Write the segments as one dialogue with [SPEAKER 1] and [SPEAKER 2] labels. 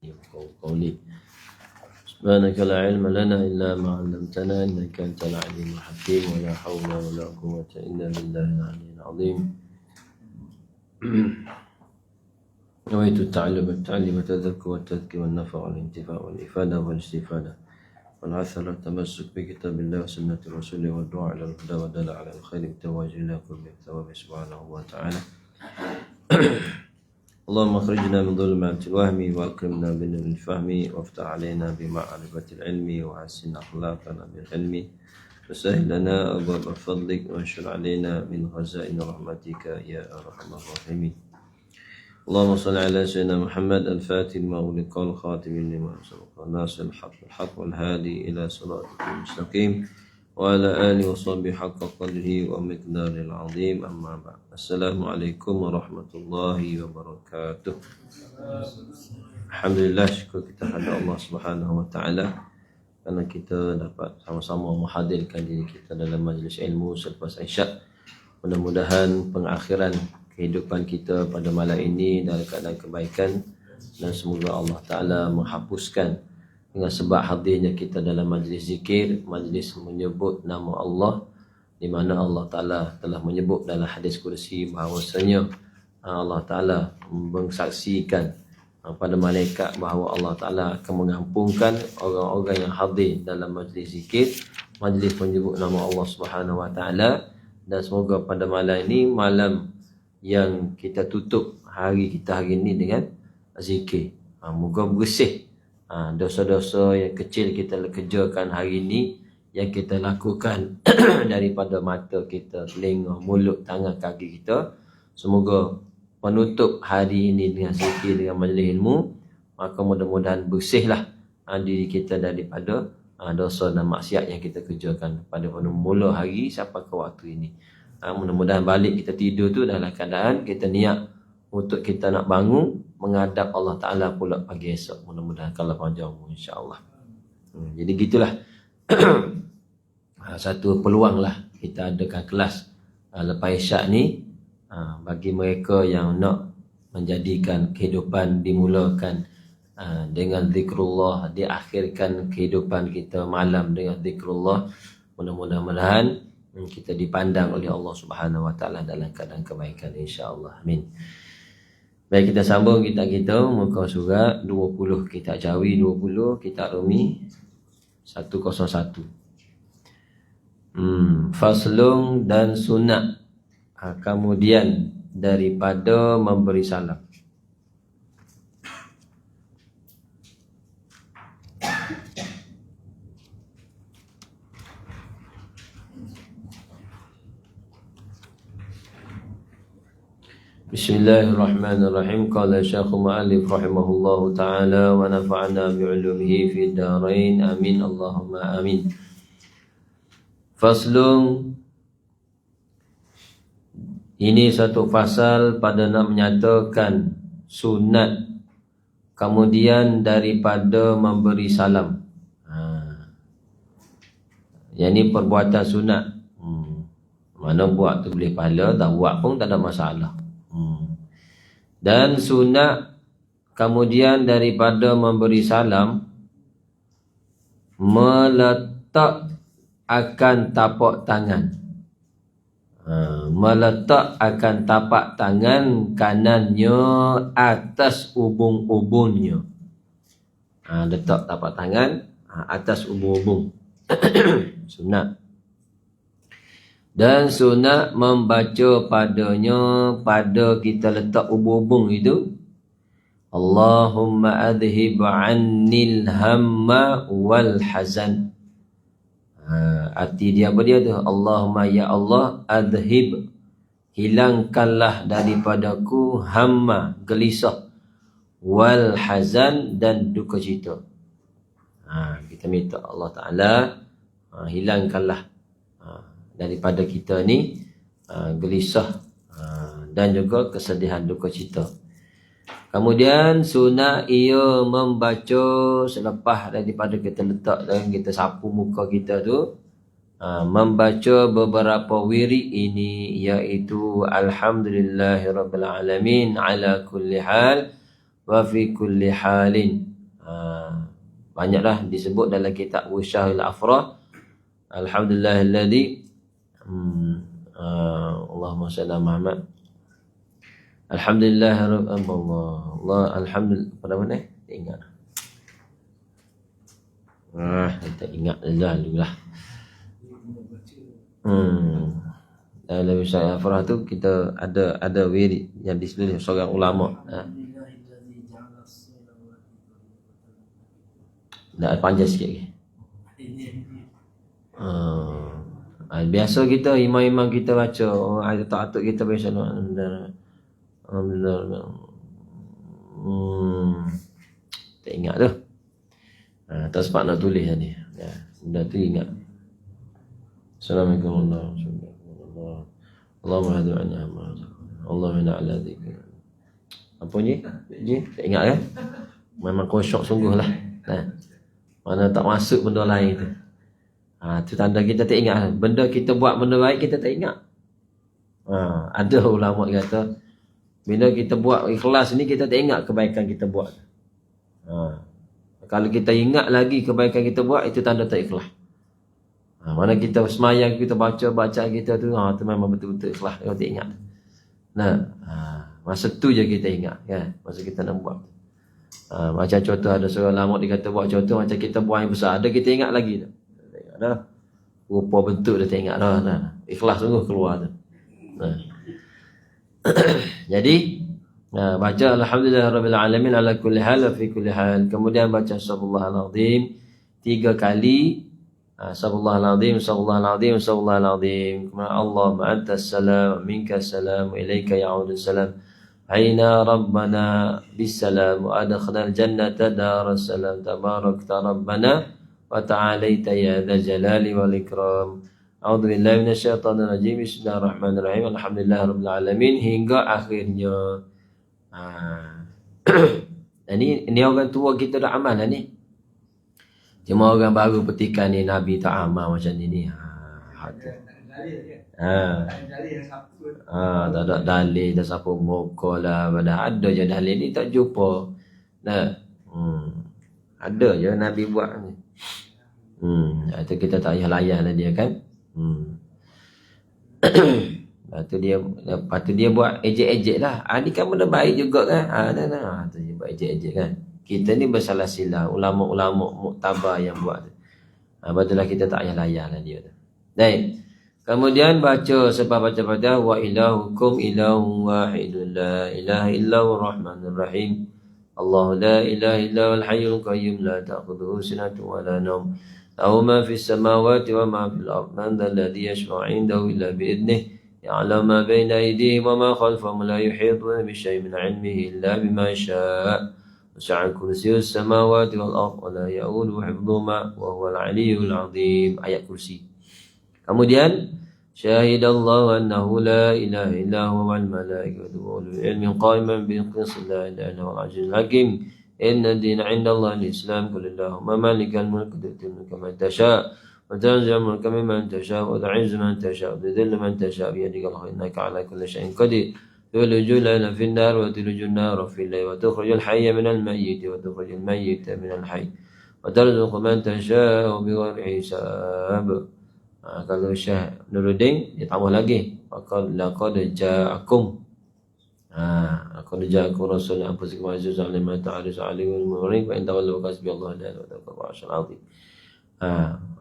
[SPEAKER 1] قولي سبحانك لا علم لنا إلا ما علمتنا إنك أنت العليم الحكيم ولا حول ولا قوة إلا بالله العلي العظيم. نويت التعلم والتذكر والتذكير والنفع والانتفاع والإفادة والاستفادة والعثر والتمسك بكتاب الله وسنة رسوله والدعاء إلى الهدى والدلع على الخير بالتواجد إلى كل الثواب سبحانه وتعالى. اللهم اخرجنا من ظلمات الوهم واكرمنا بنور الفهم وافتح علينا بمعرفة العلم وحسن اخلاقنا بالعلم وسهل لنا ابواب فضلك وانشر علينا من خزائن رحمتك يا ارحم الراحمين. اللهم صل على سيدنا محمد الفاتح لما أغلق الخاتم لما سبق الناصر الحق بالحق والهادي الى صراطك المستقيم وعلى آله وصحبه حق قدره ومقداره العظيم. أما بعد. Assalamualaikum warahmatullahi wabarakatuh. Alhamdulillah, syukur kita kepada Allah Subhanahu wa taala kerana kita dapat sama-sama menghadirkan diri kita dalam majlis ilmu selepas Isyak. Mudah-mudahan pengakhiran kehidupan kita pada malam ini dalam keadaan kebaikan dan semoga Allah Taala menghapuskan dengan sebab hadirnya kita dalam majlis zikir, majlis menyebut nama Allah, di mana Allah Ta'ala telah menyebut dalam hadis kursi bahawasanya Allah Ta'ala mengsaksikan pada malaikat bahawa Allah Ta'ala akan mengampunkan orang-orang yang hadir dalam majlis zikir, majlis menyebut nama Allah Subhanahu Wa Ta'ala. Dan semoga pada malam ini, malam yang kita tutup hari kita hari ini dengan zikir, moga bersih dosa-dosa yang kecil kita kerjakan hari ini, yang kita lakukan daripada mata kita, telinga, mulut, tangan, kaki kita. Semoga penutup hari ini dengan zikir, dengan majlis ilmu, maka mudah-mudahan bersihlah diri kita daripada dosa dan maksiat yang kita kerjakan pada mula hari sampai ke waktu ini. Mudah-mudahan balik kita tidur tu dalam keadaan kita niat untuk kita nak bangun menghadap Allah Ta'ala pula pagi esok. Mudah-mudahan kalau panjang umur, insyaAllah. Jadi gitulah. Satu peluang lah kita adakan kelas lepas Isyak ni, bagi mereka yang nak menjadikan kehidupan dimulakan dengan zikrullah, diakhirkan kehidupan kita malam dengan zikrullah. Mudah-mudahan kita dipandang oleh Allah Subhanahu Wa Ta'ala dalam keadaan kebaikan, insyaAllah. Amin. Baik, kita sambung kita muka surat 20, kitab Jawi 20, kitab Rumi 101. Faslung dan sunat kemudian daripada memberi salam. Bismillahirrahmanirrahim. Qala Syekh Mu'allif rahimahullahu ta'ala wa nafa'ana bi'ulumihi fi darain. Amin. Allahumma amin. Faslung, ini satu fasal pada nak menyatakan sunat kemudian daripada memberi salam. Yang ni perbuatan sunat. Mana buat tu boleh pahala, tak buat pun tak ada masalah. Dan sunat kemudian daripada memberi salam, meletak akan tapak tangan. Meletak akan tapak tangan kanannya atas ubun-ubunnya. Letak tapak tangan atas ubun-ubun. Sunat. Dan sunat membaca padanya, pada kita letak ubun-ubun itu, Allahumma adhib annil hamma wal hazan. Arti dia apa dia tu? Allahumma ya Allah, adhib, hilangkanlah daripadaku hamma, gelisah, wal hazan, dan duka cita. Kita minta Allah Ta'ala hilangkanlah daripada kita ni gelisah dan juga kesedihan, duka cita. Kemudian sunat ia membaca selepas daripada kita letak dan kita sapu muka kita tu, membaca beberapa wirid ini, iaitu Alhamdulillahirabbil alamin ala kulli hal wa fi kulli halin. Banyaklah disebut dalam kitab Wusyahil Afrah. Alhamdulillahilladzi Allahumma salli ala Muhammad. Alhamdulillah Allah alhamdulillah pada mana? Tak ingat. Tak ingat lah. Dalam Wusyahil Afrah tu kita ada wirid yang disulis seorang ulama. Dah panjang sikit lagi. Biasa kita imam-imam kita baca ayat atuk kita biasa alhamdulillah. Tak ingat tu. Tak sempat nak tulis tadi. Ya, benda tu ingat. Assalamualaikum warahmatullahi wabarakatuh. Allahumma hadu anna Allahumma ala dzikr. Apa ni? Tak ingat kan? Memang kosok sungguh lah. Mana tak masuk benda lain tu. Tu tanda kita tak ingat. Benda kita buat benda baik kita tak ingat. Ada ulama kata bila kita buat ikhlas ni kita tak ingat kebaikan kita buat. Kalau kita ingat lagi kebaikan kita buat itu tanda tak ikhlas. Mana kita semayang kita baca kita tu tu memang betul-betul ikhlas. Kita tak ingat. Masa tu je kita ingat kan. Masa kita nak buat. Macam contoh ada seorang lama dia kata buat contoh macam kita buang yang besar. Ada kita ingat lagi tak? Tak ingat dah. Rupa bentuk dah tak ingat dah. Ikhlas sungguh keluar tu. Jadi baca alhamdulillahirabbil alamin ala kulli hal wa fi kulli hal. Kemudian baca subhanallahal azim 3 kali. Subhanallahal azim, subhanallahal azim, subhanallahal azim. Kemudian Allahumma antas salam, minkas salam, wa ilaika ya'udus salam. Hayna rabbana bisalam wa adkhalal jannata daras salam tabarakta rabbana wa ta'alaita ya dzal jalali wal ikram. A'udzu billahi minasyaitonir rajim. Bismillahirrahmanirrahim. Alhamdulillahirabbil alamin hingga akhirnya. Ini orang tua kita dah amal lah ni. Cuma orang baru petikan ni Nabi tak amal macam ni. Tak ada dalil, tak siapa muka lah. Ada je dalil ni tak jumpa. Ada je Nabi buat ni. Itu kita tak payah layan lah dia kan. Lepas tu dia buat ejek-ejek lah. Ni kan benda baik juga kan. Tu dia buat ejek-ejek kan. Kita ni bersalah silah. Ulama-ulama muktabar yang buat tu. Betul lah kita tak payah layan lah dia tu. Baik. Kemudian baca sebab baca wa ilahukum ilahun wahidun la ilaha illahu rahmanir rahim. Allah la ilaha illal hayyul qayyum la ta'khudhuhu sinatun wa la nawm. Lahu ma fis samawati wa ma fil ardh. Man dhal ladzi yashfa'u 'indahu illa bi idhnihi. Ya'lamu ma bayna aydihim wa ma khalfahum la yuhituna bi shay'in min 'ilmihi illa bima sha'a. Wasi'a kursiyyuhu samawati wal ardh wa la ya'uduhu hifdhuhuma wa huwal 'aliyyul 'azim. Ayat kursi. Kemudian syahidallahu annahu la ilaha illa huwa wal malaikatu wa ulul ilmi qa'iman bil qist la ilaha illa huwal azizul hakim. Inna ad-dina 'indallahi al-islam. Qul allahumma malikal mulki tu'til mulka man tasha' wa tanzi'ul mulka mimman tasha' wa tu'izzu man tasha' wa tudhillu man tasha' bi yadikal khayr innaka 'ala kulli shay'in qadir. Tulijul laila fin nar wa tulijun nara fil layl wa tukhrijul hayya minal mayyit wa tukhrijul mayyita minal hayy wa tarzuqu man tasha' bighairi hisab. Kalau Syekh Nuruddin dia tambah lagi laqad ja'akum rasulun anfusikum azizun 'alaihi ma ta'risu 'alaihi wal mu'min wa in tawallu hasbiyallahu la ilaha illa huwa al-'azim.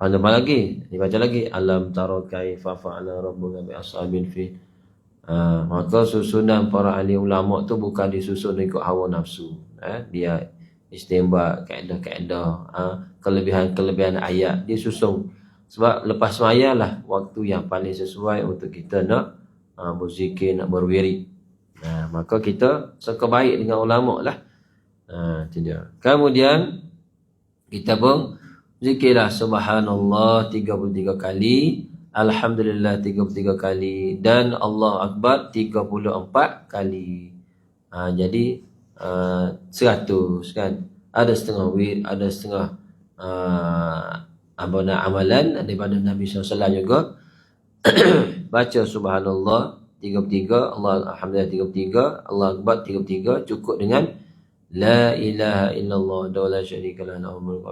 [SPEAKER 1] Tambah lagi dibaca lagi alam tara kaifa fa'ala rabbuka bi ashabil fil. Maka susunan para ahli ulama tu bukan disusun ikut hawa nafsu. Dia istinbat kaedah-kaedah, kelebihan-kelebihan ayat disusun. Sebab lepas semaya lah waktu yang paling sesuai untuk kita nak berzikir, nak berwirid. Maka kita suka baik dengan ulama lah. Tidak. Kemudian kita pun zikirlah subhanallah 33 kali, alhamdulillah 33 kali dan Allah Akbar 34 kali. Jadi 100 kan. Ada setengah wirid, ada setengah amalan daripada Nabi SAW juga. Baca subhanallah 33, Allah alhamdulillah 33, Allah Akbar 33, cukup dengan La ilaha illallah wa la syarika lah lahul mulku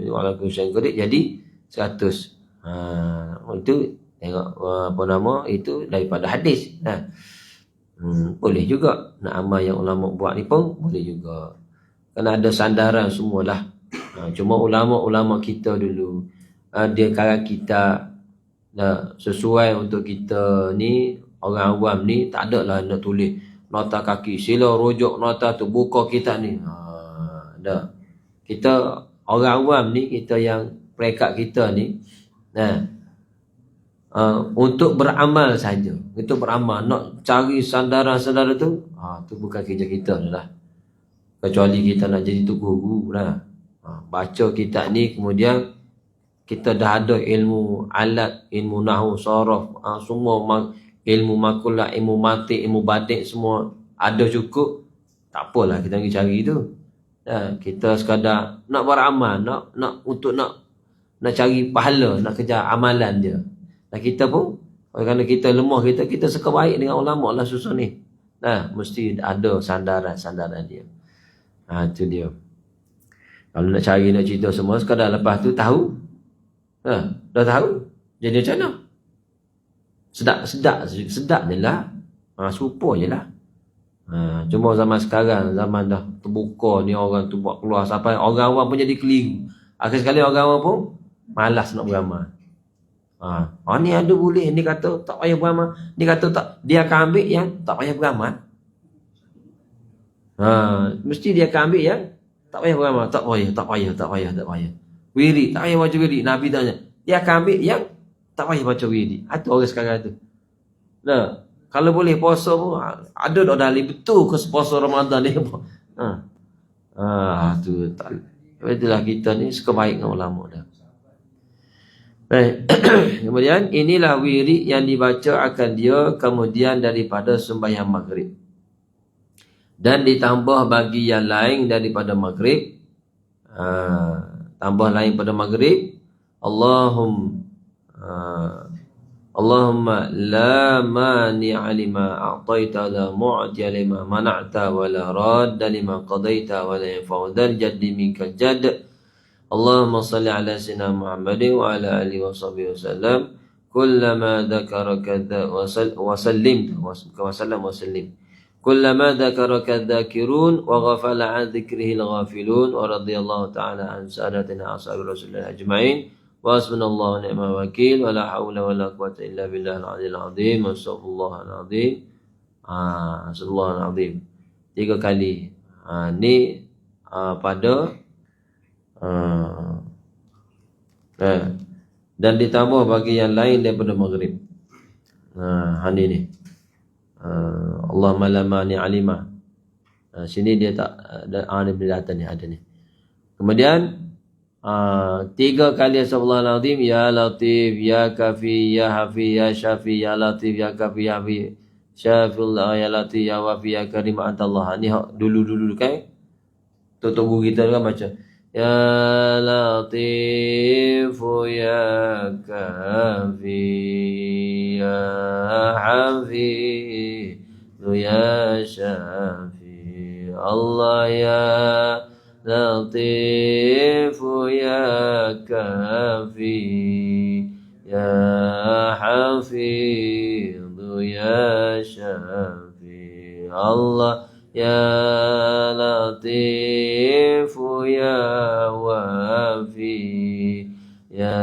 [SPEAKER 1] wa ala kulli syai'in qadir, jadi 100. Itu tengok apa nama itu daripada hadis. Boleh juga nak amal yang ulama buat ni pun boleh juga. Kan ada sandaran semualah. Cuma ulama-ulama kita dulu dia kala kita sesuai untuk kita ni orang awam ni, tak ada lah nak tulis nota kaki, sila rujuk nota tu, buka kitab ni. Dah. Kita orang awam ni, kita yang perekat kita ni, untuk beramal saja. Untuk beramal, nak cari sandaran-sandaran tu, tu bukan kerja kita lah. Kecuali kita nak jadi tu guru lah. Baca kitab ni, kemudian kita dah ada ilmu alat, ilmu nahwu, saraf, semua ilmu makulah, ilmu mantik, ilmu badik, semua ada cukup. Tak apalah kita pergi cari tu. Kita sekadar nak beramal, nak cari pahala, nak kejar amalan dia. Dan kita pun, kerana kita lemah, kita suka baik dengan ulama lah susah ni. Mesti ada sandaran dia. Itu dia. Kalau nak cari, nak cerita semua, sekadar lepas tu tahu. Dah tahu. Jadi macam mana? Sedap je lah. Serupa je lah. Cuma zaman sekarang, zaman dah terbuka ni, orang tu buat keluar sampai orang awam pun jadi keliru. Akhir sekali orang awam pun malas nak beramal. Ni ada boleh, ni kata tak payah beramal, ni kata tak, dia akan ambil yang tak payah beramal. Mesti dia akan ambil yang tak payah beramal. Tak payah. Wirid, tak payah baca wirid. Nabi tanya, dia akan ambil yang tak payah baca wirid. Itu orang sekarang tu. Kalau boleh puasa pun, ada tak dalil betul ke puasa Ramadan ni? Tu tak. Itulah kita ni suka baik dengan ulama dah. Baik. Kemudian inilah wirid yang dibaca akan dia kemudian daripada sembahyang maghrib. Dan ditambah bagi yang lain daripada maghrib. Tambah lain pada maghrib. Allahumma la mani'a lima a'taita la mu'tiya lima mana'ta wa la radda lima qadaita wa la yanfa'u dzal jaddi minkal jadd. Allahumma salli ala sayyidina Muhammadin wa ala alihi wa sahbihi wasallam kullama dzakaraka wa sallim kullama dzakaraka dzakirun wa ghafala an dzikrihi al-ghafilun wa radiyallahu ta'ala an sadatina ashabi rasulillah ajma'in wa hasbunallahu wa ni'mal wakil wa la haula wa la quwwata illa billahil aliyyil azim wa astaghfirullahal azim. Astaghfirullahal azim 3 kali. Ni pada dan ditambah bagi yang lain daripada maghrib. Ni Allahumma la mani alima. Sini dia tak ada, dia datang ni, ada ni. Kemudian 3 kali astagfirullahal azim, ya latif, ya kafi, ya hafi, ya syafi, ya latif, ya kafi, ya hafi, syafillah, ya latif, ya wafi, ya karim antallah. Ni dulu kan tutup guru kita kan baca ya latif, ya kafi, ya hafi, ya syafi, Allah ya latif, ya kafi, ya hafiz, ya syafi, Allah ya latif, ya wafi, ya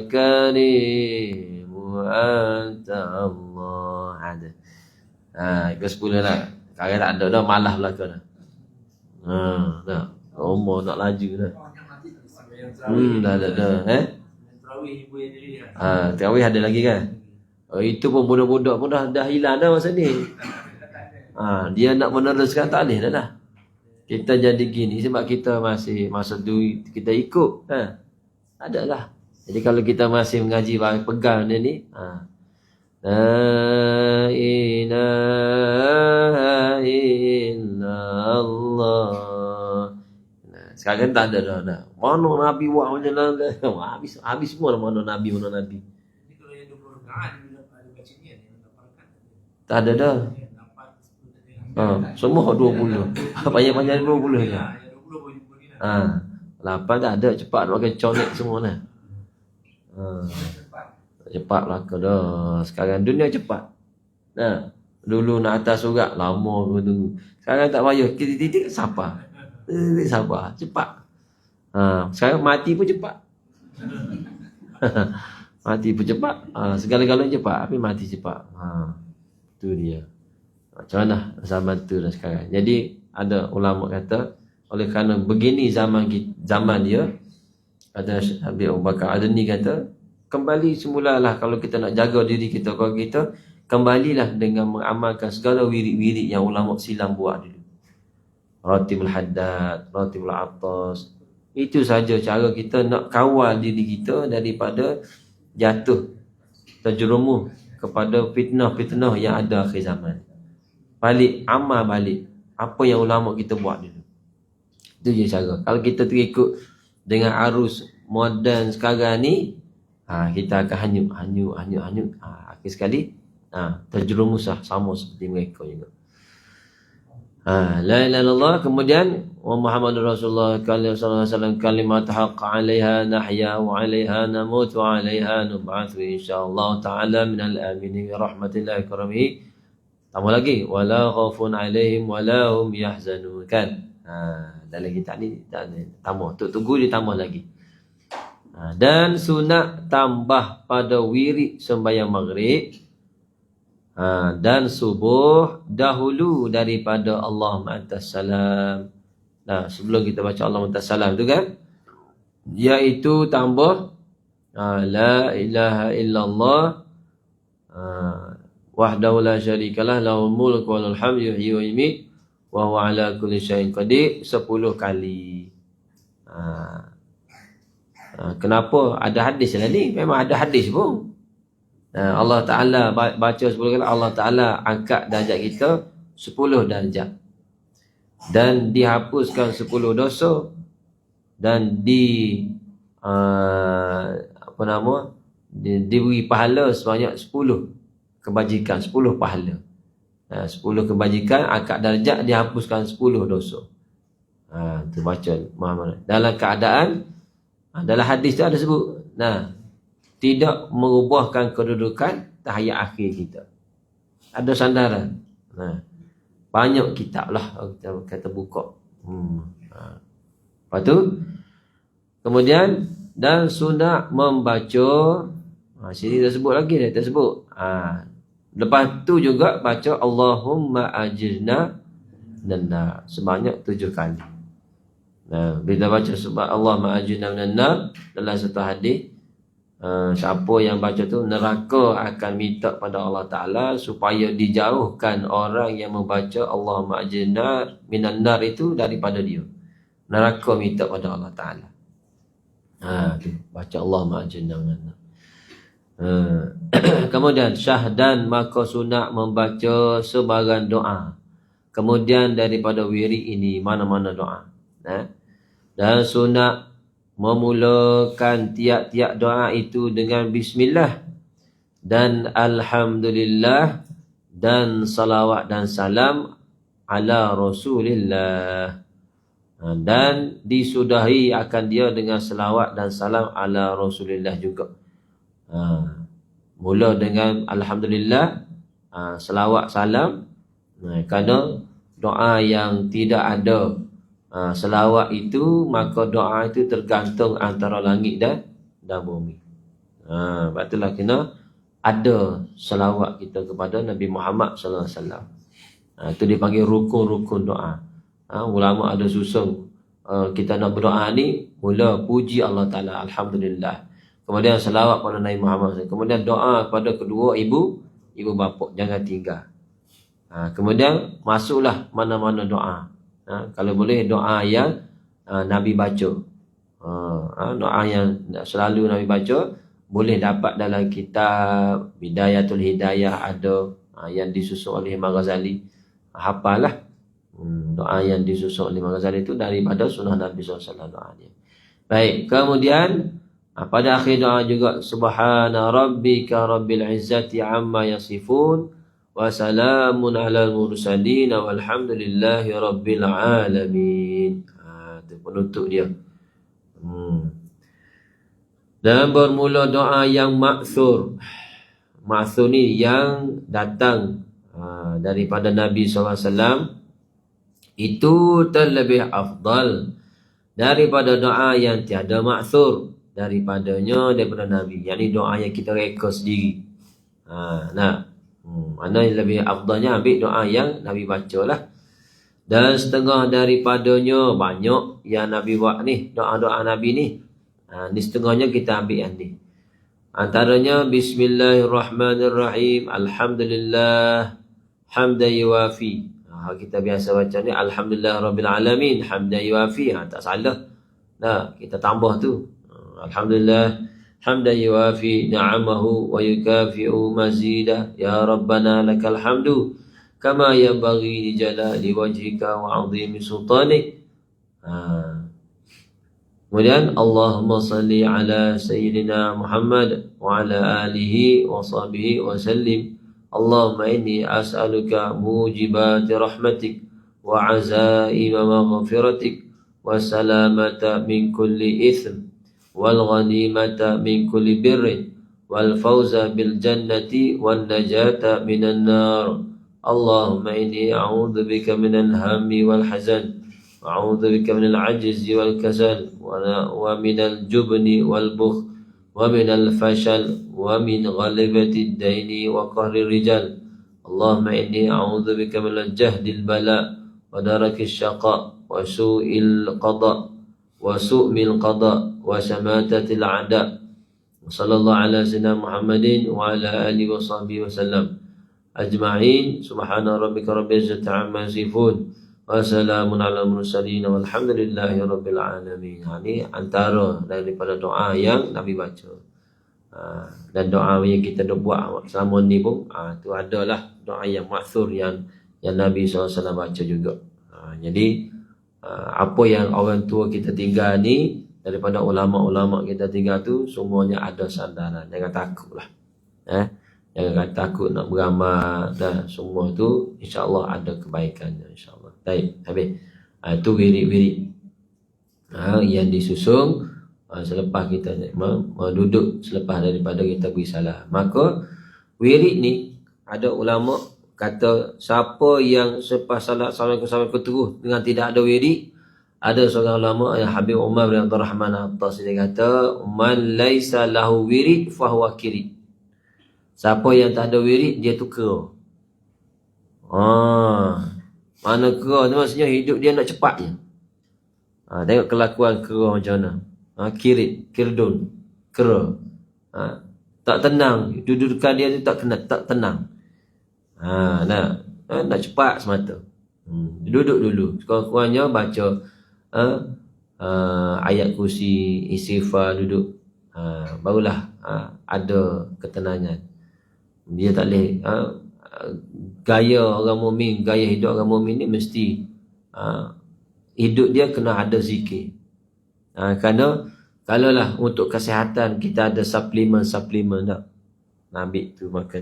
[SPEAKER 1] karim anta Allah. Ke 10 lah. Sekarang tak ada dah, malah belakang dah. Dah. Umur nak laju dah. Dah. Tarawih ada lagi kan? Itu pun budak-budak pun dah hilang dah masa ni. Dia nak meneruskan tak boleh dah. Kita jadi gini sebab kita masih masa tu kita ikut. Adalah. Jadi kalau kita masih mengaji pegang dia ni, la ilaha illallah. Sekarang tak ada dah. Mana Nabi buat macam mana? Habis semua lah mana Nabi.
[SPEAKER 2] Jadi kalau yang 20 rakaat ada baca niat yang 8 rakaat.
[SPEAKER 1] Tak ada dah. Semua 20. Panjang-panjang 20 je. 8 tak ada, cepat pakai conek semua lah. Cepat belaka dah. Sekarang dunia cepat. Dulu nak atas surat lama tunggu. Sekarang tak payah, titik-titik sabar. Sabar, cepat. Sekarang mati pun cepat. Mati pun cepat. Segala-galanya cepat, tapi mati cepat. Itu dia. Macam mana zaman tu dah sekarang. Jadi ada ulama kata, oleh kerana begini zaman dia, kata Habib Abu Bakar Adni kata, kembali semulalah kalau kita nak jaga diri kita, kalau kita kembalilah dengan mengamalkan segala wirid-wirid yang ulama silam buat dulu. Ratibul haddad, ratibul atas. Itu saja cara kita nak kawal diri kita daripada jatuh terjerumus kepada fitnah-fitnah yang ada akhir zaman. Balik, amal balik apa yang ulama kita buat dulu. Itu je cara. Kalau kita terikut dengan arus moden sekarang ni, kita akan hanyut. Akhir sekali terjerumuslah sama seperti mereka juga. La ilaha illallah, kemudian wa Muhammadur Rasulullah sallallahu alaihi wasallam kalimat haqq 'alaiha nahya wa 'alaiha namut wa 'alaiha nub'ats insyaallah taala minal aminin bi rahmatillahi karamihi. Tambah lagi wala khaufun 'alaihim wala hum yahzanun kan. Dalam kitab ni tambah, tunggu dia tambah lagi. Dan sunat tambah pada wirid sembahyang maghrib dan subuh dahulu daripada Allahumma antas salam. Sebelum kita baca Allahumma antas salam tu kan, iaitu tambah la ilaha illallah wahdahu la syarikalah lahul mulku wa lahul hamdu yuhyi wa yumiit wa huwa ala kulli syai'in qadir 10 kali. Kenapa ada hadis lah ni? Memang ada hadis pun. Allah Ta'ala baca 10 kali, Allah Ta'ala angkat darjat kita 10 darjat. Dan dihapuskan 10 dosa. Dan diberi pahala sebanyak 10 kebajikan, 10 pahala. 10 kebajikan, angkat darjat, dihapuskan 10 dosa. Tu baca Muhammad. Dalam keadaan, dalam hadis tu ada sebut, tidak merubahkan kedudukan tahiyat akhir kita. Ada sandaran. Banyak kitab lah kita kata buka. Lepas tu, kemudian dan sunat membaca, sini dah sebut lagi, dah tersebut. Lepas tu juga baca Allahumma ajirna minan sebanyak 7 kali. Bila baca sebab Allahumma ajirna minan dalam satu hadis, siapa yang baca tu, neraka akan minta pada Allah Ta'ala supaya dijauhkan orang yang membaca Allahumma ajirna minan nar itu daripada dia. Neraka minta pada Allah Ta'ala. Tu baca Allahumma ajirna minan nar. Kemudian syahdan, maka sunat membaca sebarang doa. Kemudian daripada wirid ini mana-mana doa. Dan sunat memulakan tiap-tiap doa itu dengan bismillah dan alhamdulillah dan salawat dan salam ala Rasulillah. Dan disudahi akan dia dengan salawat dan salam ala Rasulillah juga. Mula dengan alhamdulillah, salawat salam. Kerana doa yang tidak ada selawat itu, maka doa itu tergantung antara langit dan bumi. Sebab itulah kena ada selawat kita kepada Nabi Muhammad sallallahu alaihi wasallam. Itu dipanggil rukun-rukun doa. Ulama ada susun, kita nak berdoa ni, mula puji Allah Ta'ala, alhamdulillah. Kemudian selawat pada Nabi Muhammad SAW. Kemudian doa pada kedua ibu bapa, jangan tinggal. Kemudian masuklah mana-mana doa. Kalau boleh doa yang Nabi baca. Doa yang selalu Nabi baca, boleh dapat dalam kitab Bidayatul Hidayah ada, yang disusun oleh Imam Ghazali. Hafallah doa yang disusun oleh Imam Ghazali itu daripada sunnah Nabi SAW doa dia. Baik, kemudian pada akhir doa juga subhana rabbika rabbil izzati amma yasifun wa salamun alal mursalin walhamdulillahi rabbil alamin. Itu penutup dia. Dan bermula doa yang maksur. Maksur ni yang datang daripada Nabi SAW, itu terlebih afdal daripada doa yang tiada maksur daripada Nabi. Yang ni doa yang kita reka sendiri. Mana yang lebih afdalnya, ambil doa yang Nabi baca lah. Dan setengah daripadanya banyak yang Nabi buat ni, doa-doa Nabi ni. Ni setengahnya kita ambil yang ni. Antaranya Bismillahirrahmanirrahim, Alhamdulillah hamdan yuwafi. Kita biasa baca ni Alhamdulillah Rabbil Alamin hamdan yuwafi. Tak salah. Kita tambah tu. Alhamdulillah hamdan yuwafi ni'amahu wa yukafi'u mazidah. Ya Rabbana lakal hamdu kama yanbaghi li jalali wajhika wa 'azimi sultanik. Kemudian Allahumma salli ala Sayyidina Muhammad wa ala alihi wa sahbihi wa sallim. Allahumma inni as'aluka mujibati rahmatik wa azaima maghfiratik wa salamata min kulli ithm wal ghanimata min kulli birrin wal fawza bil jannati wan najata minan nar. Allahumma inni a'udzu bika minal hammi wal hazan وأعوذ بك من العجز والكسل ومن الجبن والبخل ومن الفشل ومن غلبة الدين وقهر الرجال. اللهم إني أعوذ بك من الجهد البلاء ودرك الشقاء وسوء القضاء وشماتة الأعداء. وصلى الله على سيدنا محمد وعلى آله وصحبه وسلم أجمعين. سبحان ربك رب العزة عما يصفون wassalamun ala mursalin walhamdulillahi rabbil alamin. Ini antara daripada doa yang Nabi baca. Dan doa yang kita dah buat selama ni pun tu adalah doa yang maksur yang Nabi SAW baca juga. Jadi apa yang orang tua kita tinggal ni, daripada ulama-ulama kita tinggal tu, semuanya ada sandaran. Jangan takutlah. Jangan takut nak beramal, dan semua tu insya-Allah ada kebaikannya insya-Allah. Baik, habis. Itu wirid-wirid yang disusun selepas kita duduk, selepas daripada kita beri salam. Maka wirid ni ada ulama kata siapa yang selepas salat sampai terus dengan tidak ada wirid. Ada seorang ulama yang Habib Umar bin Abdul Rahman Atas, dia kata man laisa lahu wirid fahuwa kirid. Siapa yang tak ada wirid, dia tu kera. Mana kera tu maksudnya hidup dia nak cepat je. Tengok kelakuan kera macam mana. Kirdun, kera. Tak tenang, dudukan dia tu tak tenang. Nak cepat semata. Duduk dulu. Sekurang-kurangnya baca ayat kursi, istighfar, duduk. Barulah ada ketenangan. Dia tak boleh gaya orang mukmin, gaya hidup orang mukmin ni mesti hidup dia kena ada zikir. Kerana kalaulah untuk kesihatan kita ada suplemen tak, ambil tu makan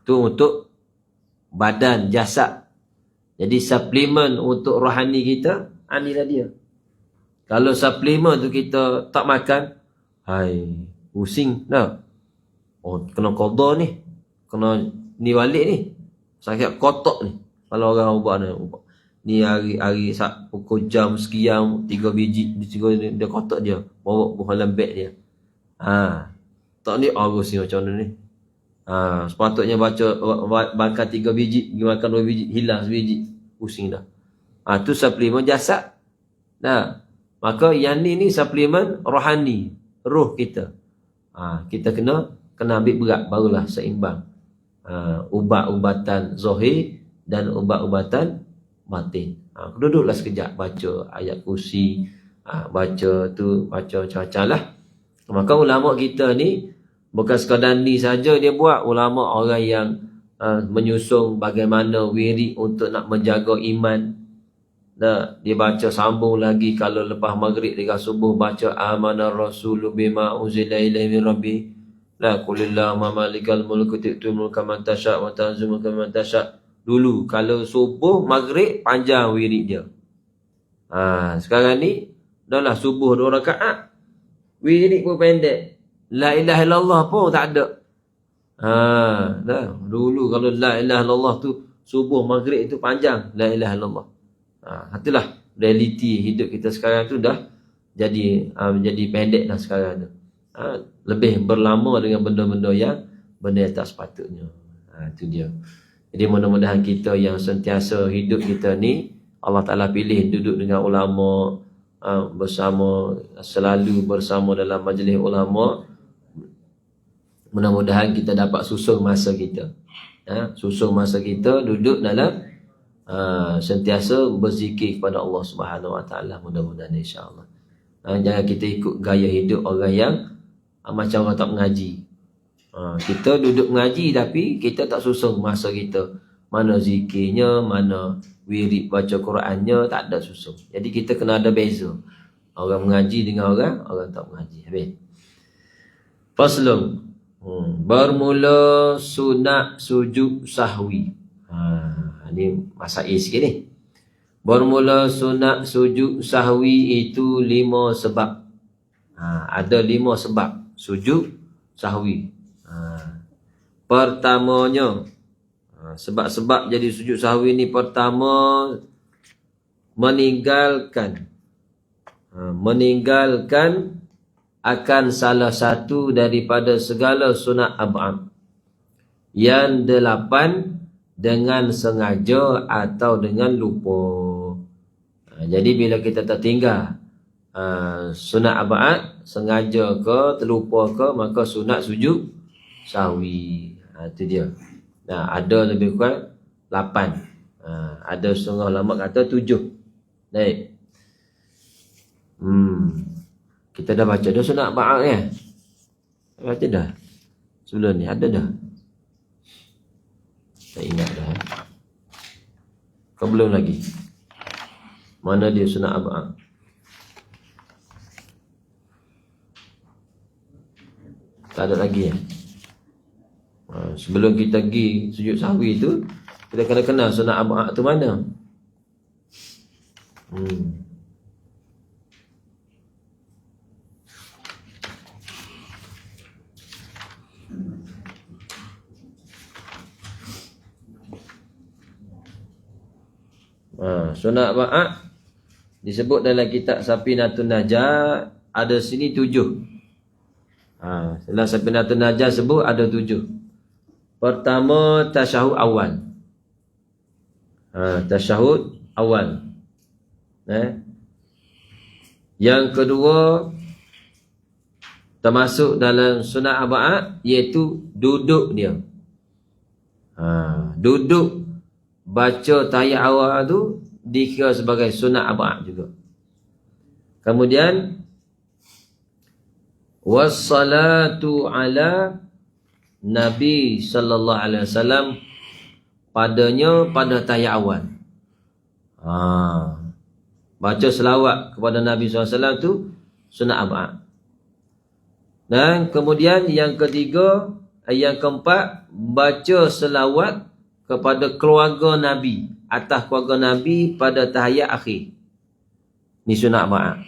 [SPEAKER 1] tu untuk badan, jasad. Jadi suplemen untuk rohani kita, inilah dia. Kalau suplemen tu kita tak makan, pusing dah. Kena qada ni, kena ni balik ni, sakit kotak ni. Kalau orang ubah ni hari pukul jam sekian 3 biji dia kotak dia, bawa buah dalam beg dia. Tak ni pusing macam mana ni. Sepatutnya makan 3 biji, pergi makan 2 biji, hilang sebiji, pusing dah. Tu suplemen jasad. Maka yang ni suplemen rohani, roh kita. Kita kena ambil berat, barulah seimbang. Ubat-ubatan zahir dan ubat-ubatan batin. Duduklah sekejap baca ayat kursi, baca macam-macam lah. Maka ulama kita ni bukan sekadar ni saja dia buat. Ulama orang yang menyusun bagaimana wirid untuk nak menjaga iman. Dia baca sambung lagi kalau lepas maghrib dengan subuh baca amanar rasulu bima uzila ilaihi min rabbi. La qulillahumma malikal mulki tu'til mulka man tasha' wa tanzilul mulka man tasha'. Dulu kalau subuh, maghrib panjang wirid dia. Sekarang ni dah lah subuh 2 rakaat. Wirid pun pendek. La ilaha illallah pun tak ada. Dah. Dulu kalau la ilaha illallah tu subuh maghrib itu panjang, la ilaha illallah. Itulah realiti hidup kita sekarang tu dah jadi pendek dah sekarang tu. Lebih berlama dengan benda-benda yang tak sepatutnya. Itu dia. Jadi mudah-mudahan kita yang sentiasa hidup kita ni Allah Ta'ala pilih duduk dengan ulama, selalu bersama dalam majlis ulama. Mudah-mudahan kita dapat susun masa kita. Susun masa kita duduk dalam sentiasa berzikir kepada Allah Subhanahu Wa Ta'ala, mudah-mudahan insya-Allah. Jangan kita ikut gaya hidup orang yang macam orang tak mengaji. Kita duduk mengaji tapi kita tak susun masa kita. Mana zikirnya, mana wirid baca Qurannya, tak ada susun. Jadi kita kena ada beza. Orang mengaji dengan orang tak mengaji. Habis. Faslun. Bermula sunat sujud sahwi. Ini masail sikit ni. Bermula sunat sujud sahwi itu 5 sebab. Ada 5 sebab sujud sahwi. Pertamanya, sebab-sebab jadi sujud sahwi ni, pertama meninggalkan akan salah satu daripada segala sunat ab'ad. Yang 8 dengan sengaja atau dengan lupa. Jadi bila kita tertinggal sunat ab'ad, sengaja ke terlupa ke, maka sunat sujud sahwi. Itu dia. Ada lebih kurang 8. Ada setengah ulama kata 7. Baik. Kita dah baca dah sunat ab'ad ya? Baca dah. Sebelum ni ada dah. Tak ingat dah. Kau belum lagi. Mana dia sunat ab'ad? Tak ada lagi ya? Sebelum kita pergi sujud sahwi tu, kita kena kenal sunat ab'ad tu mana. Sunat ab'ad disebut dalam kitab Safinatun Najah, ada sini 7. Dalam Safinatun Najah sebut ada 7. Pertama, tasyahud awal. Tasyahud awal. Yang kedua, termasuk dalam sunat ab'ad, iaitu duduk dia. Duduk baca tahiyat awal tu dikira sebagai sunat ab'ad juga. Kemudian wassalatu ala Nabi sallallahu alaihi wasallam, padanya pada tahiyat awal. Baca selawat kepada Nabi sallallahu alaihi wasallam tu sunat ab'ad. Dan kemudian yang ketiga, yang keempat, baca selawat kepada keluarga Nabi, atas keluarga Nabi pada tahiyat akhir. Ni sunat ab'ad.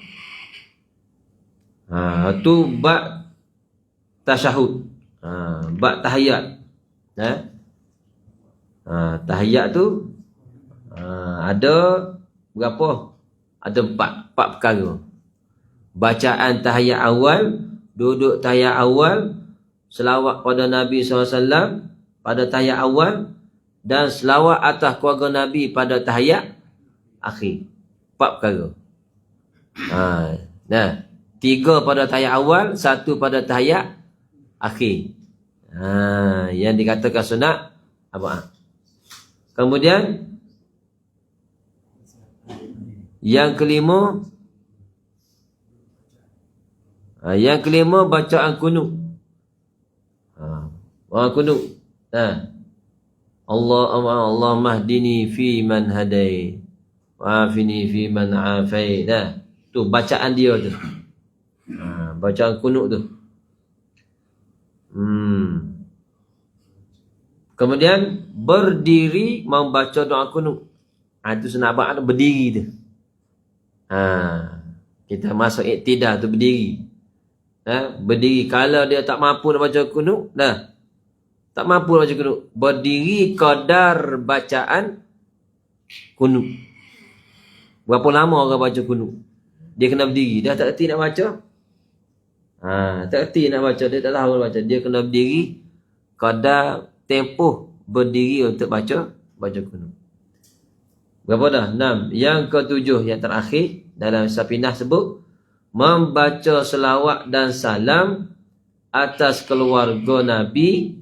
[SPEAKER 1] Tu bab tasyahud. Bab tahiyat. Tahiyat tu ada berapa? Ada 4 perkara. Bacaan tahiyat awal, duduk tahiyat awal, selawat pada Nabi SAW pada tahiyat awal, dan selawat atas keluarga Nabi pada tahiyat akhir. 4 perkara. 3 pada tahiyat awal, 1 pada tahiyat akhir. Yang dikatakan sunat ab'ad. Kemudian yang kelima, bacaan kunut. Kunut. Allahumma hdini fi man hadait wa afini fi man afait. Tu bacaan dia tu. Bacaan kunut tu. Kemudian berdiri membaca doa kunut. Itu sunat abad berdiri tu. Kita masuk iktidah tu berdiri. Berdiri. Kalau dia tak mampu nak baca kunut, tak mampu nak baca kunut, berdiri kadar bacaan kunut. Berapa lama orang baca kunut? Dia kena berdiri. Dah tak erti nak baca? Tak erti nak baca. Dia tak tahu nak baca. Dia kena berdiri kadar tempoh berdiri untuk baca kunut. Berapa dah? 6. Yang ketujuh, yang terakhir dalam Safinah sebut, membaca selawat dan salam atas keluarga Nabi,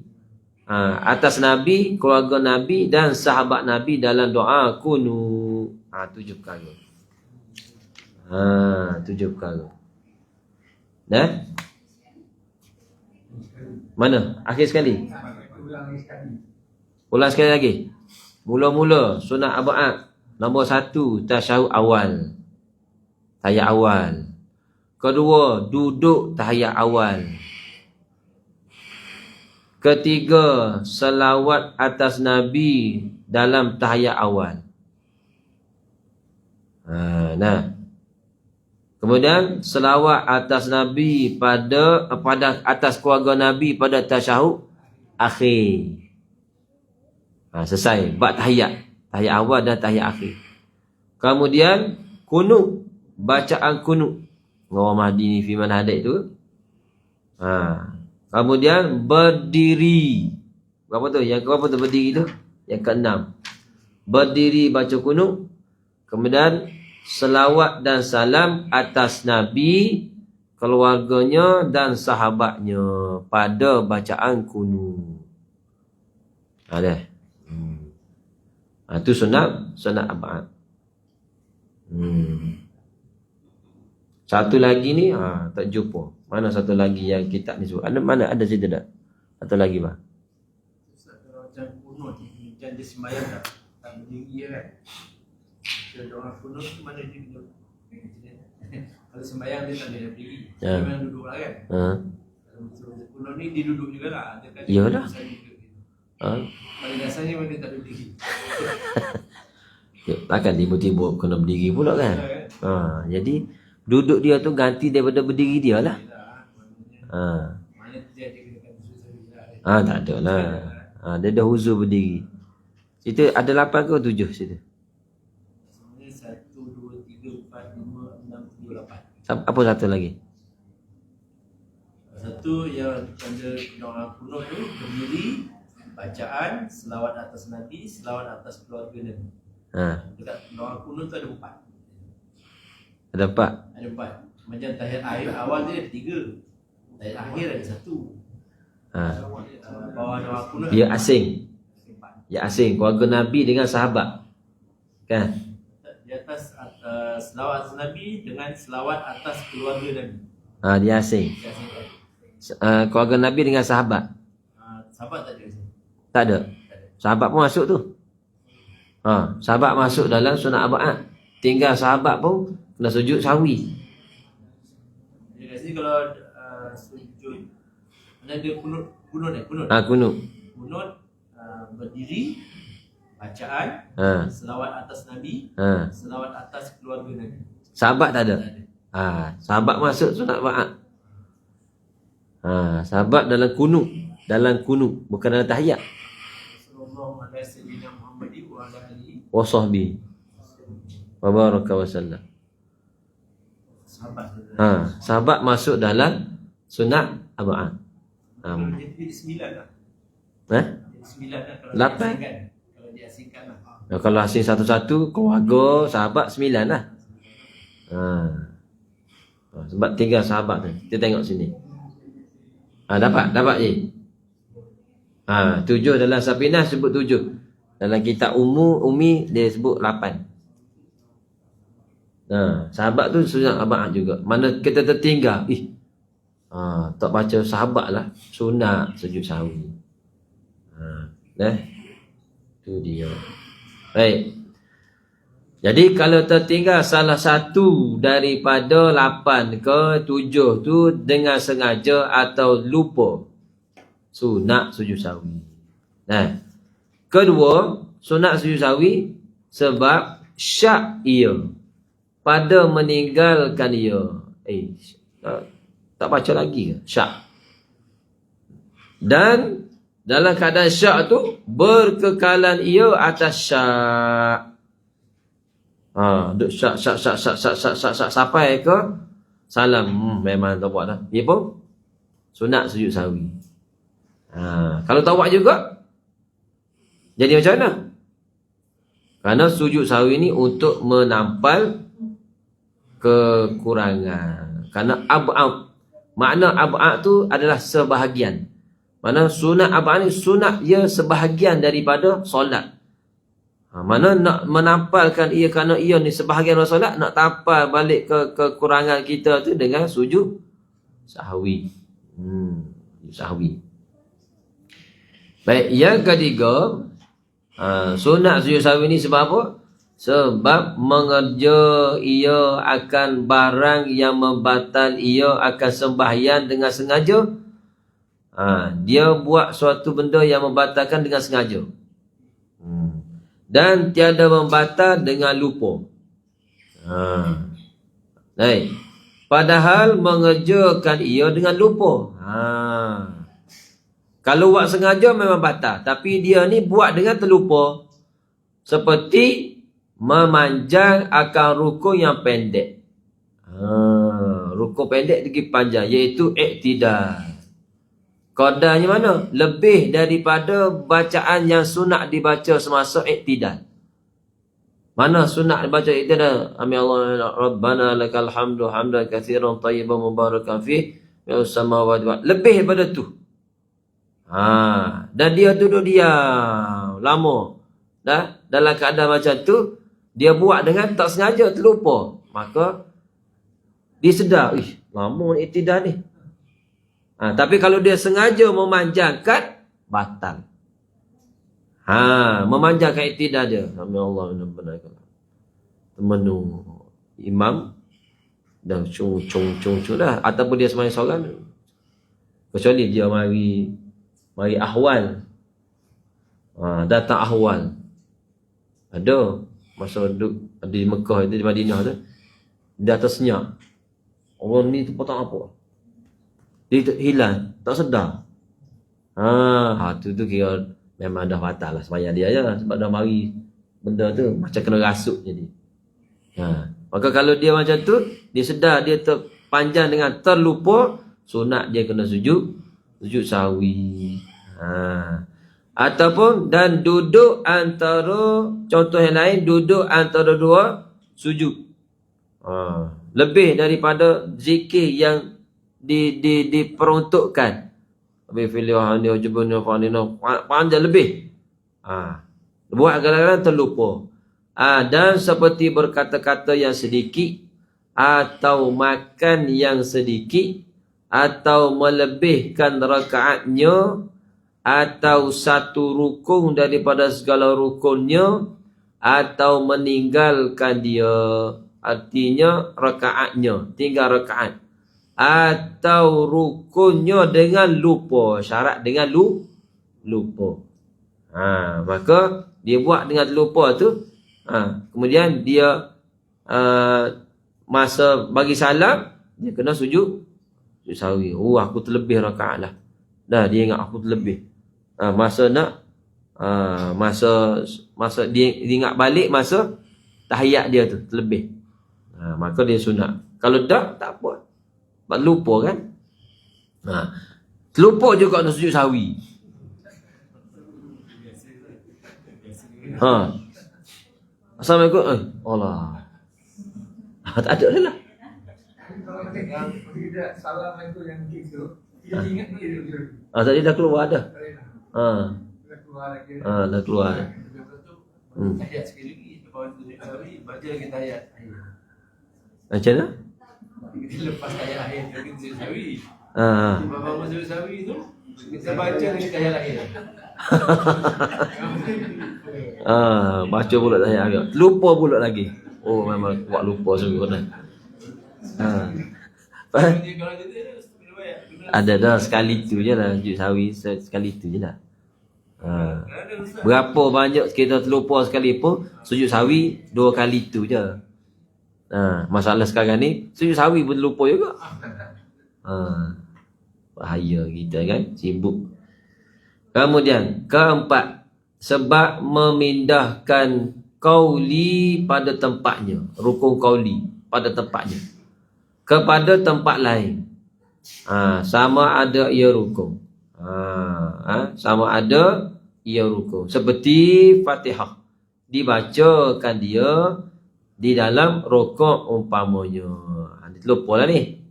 [SPEAKER 1] atas Nabi, keluarga Nabi dan sahabat Nabi dalam doa kunut. 7 perkara. 7 perkara. Mana? Akhir sekali. Ulang sekali lagi. Mula-mula sunat abad. Nombor 1, tasyahud awal. Tahiyat awal. Kedua, duduk tahiyat awal. Ketiga, selawat atas Nabi dalam tahiyat awal. Kemudian selawat atas Nabi pada atas keluarga Nabi pada tasyahud akhir. Selesai bab tahiyat awal dan tahiyat akhir. Kemudian kunut, bacaan kunut. Orang Mahdi ni firman hadis tu. Kemudian berdiri. Berapa tu? Yang berapa tu berdiri tu? Yang ke-6. Berdiri baca kunut. Kemudian selawat dan salam atas Nabi, keluarganya dan sahabatnya pada bacaan kunut. Itu sunat abad. Satu lagi ni tak jumpa. Mana satu lagi yang kitab ni sebut? Mana ada cerita tak? Satu lagi bah.
[SPEAKER 2] Macam kunut ni, macam dia sembahyang tak berdiri kan. Dia doa kunut tu mana dia duduk. Kalau sembahyang dia tak boleh berdiri. Dia memang duduk lah kan. Kalau kunut ni dia duduk jugalah.
[SPEAKER 1] Iyalah.
[SPEAKER 2] Pada dasarnya memang dia tak boleh berdiri.
[SPEAKER 1] Takkan tiba-tiba kena berdiri pula kan. Jadi duduk dia tu ganti daripada berdiri dia lah.
[SPEAKER 2] Mana dia kena susah.
[SPEAKER 1] Tak ada lah. Dia dah huzur berdiri. Cerita ada 8 ke 7 cerita?
[SPEAKER 2] Sebenarnya 1, 2, 3, 4, 5, 6, 7, 8.
[SPEAKER 1] Apa satu lagi?
[SPEAKER 2] Satu yang pada doa kunut tu berdiri, bacaan, selawat atas Nabi, selawat atas keluarga Nabi. Dekat doa kunut tu ada 4.
[SPEAKER 1] Ada 4?
[SPEAKER 2] Ada 4. Macam tahiyat akhir awal dia ada 3. Tahiyat akhir ada 1. Bawah doa kunut
[SPEAKER 1] dia asing. Ya asing, keluarga Nabi dengan sahabat. Kan?
[SPEAKER 2] Di atas selawat atas Nabi dengan selawat atas keluarga Nabi.
[SPEAKER 1] Dia asing. Keluarga Nabi dengan sahabat.
[SPEAKER 2] Sahabat tak ada.
[SPEAKER 1] Tak ada. Sahabat pun masuk tu. Sahabat masuk dalam sunat abad. Tinggal sahabat pun kena sujud sahwi.
[SPEAKER 2] Jadi kat sini kalau sujud, mana ada kunut. Kunut berdiri, bacaan, selawat atas Nabi, selawat atas keluarga Nabi.
[SPEAKER 1] Sahabat tak ada. Sahabat masuk sunat abad. Sahabat dalam kunut. Dalam kunut, bukan dalam tahiyat.
[SPEAKER 2] Sallallahu alaihi Muhammadi wa ala alihi
[SPEAKER 1] wa sahbihi wa baraka wa sallam. Sahabat masuk dalam sunat abad.
[SPEAKER 2] Jadi 9 lah. 9 lah kalau
[SPEAKER 1] 8.
[SPEAKER 2] Kalau diasingkan lah.
[SPEAKER 1] Kalau asing satu-satu, keluarga, sahabat 9 lah. Sebab 3 sahabat tu. Kita tengok sini. Dapat je. 7 dalam Safinah sebut 7. Dalam kitab Umi dia sebut 8. Sahabat tu sunat abad juga. Mana kita tertinggal, tak baca sahabat lah, sunat sujud sahwi. Tu dia. Baik. Jadi kalau tertinggal salah satu daripada 8 ke 7 tu dengan sengaja atau lupa, sunat sujud sahwi. Nah, kedua, sunat sujud sahwi sebab syak ia pada meninggalkan ia. Tak baca lagi ke? Syak. Dan dalam keadaan syak tu berkekalan ia atas syak. Duk syak sampai ke salam. Memang tak buat dah. Dia pun sunat sujud sahwi. Kalau tak buat juga jadi macam mana? Kerana sujud sahwi ni untuk menampal kekurangan. Kerana ab'ad, makna ab'ad tu adalah sebahagian. Mana sunat ab'ad ni sunat ia sebahagian daripada solat. Mana nak menampalkan ia kerana ia ni sebahagian daripada solat, nak tampal balik ke kekurangan kita tu dengan sujud sahwi. Sahwi. Baik, yang ketiga, sunat sujud sahwi ni sebab apa? Sebab mengerja ia akan barang yang membatal ia akan sembahyang dengan sengaja. Dia buat suatu benda yang membatalkan dengan sengaja. Dan tiada membatal dengan lupa. Baik. Padahal mengerjakan ia dengan lupa. Kalau buat sengaja memang batal. Tapi dia ni buat dengan terlupa. Seperti memanjang akan rukun yang pendek. Rukun pendek lagi panjang, iaitu iktidal. Qadarnya mana? Lebih daripada bacaan yang sunat dibaca semasa iktidal. Mana sunat dibaca iktidal? Amin Allah Rabbana lakal hamdu hamdan katsiran tayyiban mubarakan fih ya samawati wa. Lebih daripada tu. Dan dia duduk diam lama. Dah dalam keadaan macam tu, dia buat dengan tak sengaja, terlupa. Maka dia sedar, lama iktidal ni. Tapi kalau dia sengaja memanjangkan, batal. Memanjangkan iktidal dia. Amin Allah benar-benar. Temenu imam dah cung dah. Ataupun dia semayang seorang. Kecuali dia mari ahwal. Datang ahwal. Ada masa duduk di Mekah itu, di Madinah tu, dia atas senyap. Orang ni tempat tak apa. Dia hilang, tak sedar. Tu kira memang dah batal lah sembahyang dia je. Sebab dah mari benda tu macam kena rasuk jadi. Maka kalau dia macam tu, dia sedar, dia terpanjang dengan terlupa, sunat dia kena sujud sahwi. Ataupun dan duduk antara, contoh yang lain, duduk antara dua sujud. Lebih daripada zikir yang diperuntukkan. Panjang lebih. Buat kadang-kadang terlupa. Dan seperti berkata-kata yang sedikit, atau makan yang sedikit, atau melebihkan rakaatnya, atau satu rukun daripada segala rukunnya, atau meninggalkan dia, artinya rakaatnya, tinggal rakaat, atau rukunnya dengan lupa, syarat dengan lupa. Maka dia buat dengan lupa tu, kemudian dia masa bagi salam, dia kena sujud sahwi. Aku terlebih rakaat lah. Dah dia ingat aku terlebih. Masa dia ingat balik masa tahiyat dia tu terlebih. Maka dia sunat. Kalau tak apa. Sebab lupa kan. Terlupa juga nak sujud sahwi. Assalamualaikum. Allah. Tak ada dah lah.
[SPEAKER 2] Kalau tidak salam itu yang gitu, dia ingat dia dulu.
[SPEAKER 1] Tadi dah keluar dah.
[SPEAKER 2] Dah keluar lagi.
[SPEAKER 1] Dah keluar.
[SPEAKER 2] Tahiyat sekali lagi. Lepas tu baca lagi tahiyat.
[SPEAKER 1] Macam mana?
[SPEAKER 2] Kita lepas tahiyat akhir, kita sujud sahwi. Bapak masuk sahwi tu, kita baca lagi tahiyat akhir.
[SPEAKER 1] Baca pula tahiyat akhir. Lupa pula lagi. Memang kuat lupa sungguh dah.
[SPEAKER 2] Kalau dia minum air
[SPEAKER 1] Ada dah sekali tu je lah sujud sawi, sekali tu je lah. Berapa banyak kita terlupa sekalipun, sujud sawi 2 kali tu je. Masalah sekarang ni sujud sawi pun terlupa juga. Bahaya kita kan, sibuk. Kemudian keempat, sebab memindahkan qauli pada tempatnya, rukun qauli pada tempatnya kepada tempat lain. Sama ada ia rukun. Sama ada ia rukun. Seperti Fatihah dibacakan dia di dalam rukuk umpamanya. Lupa lah ni.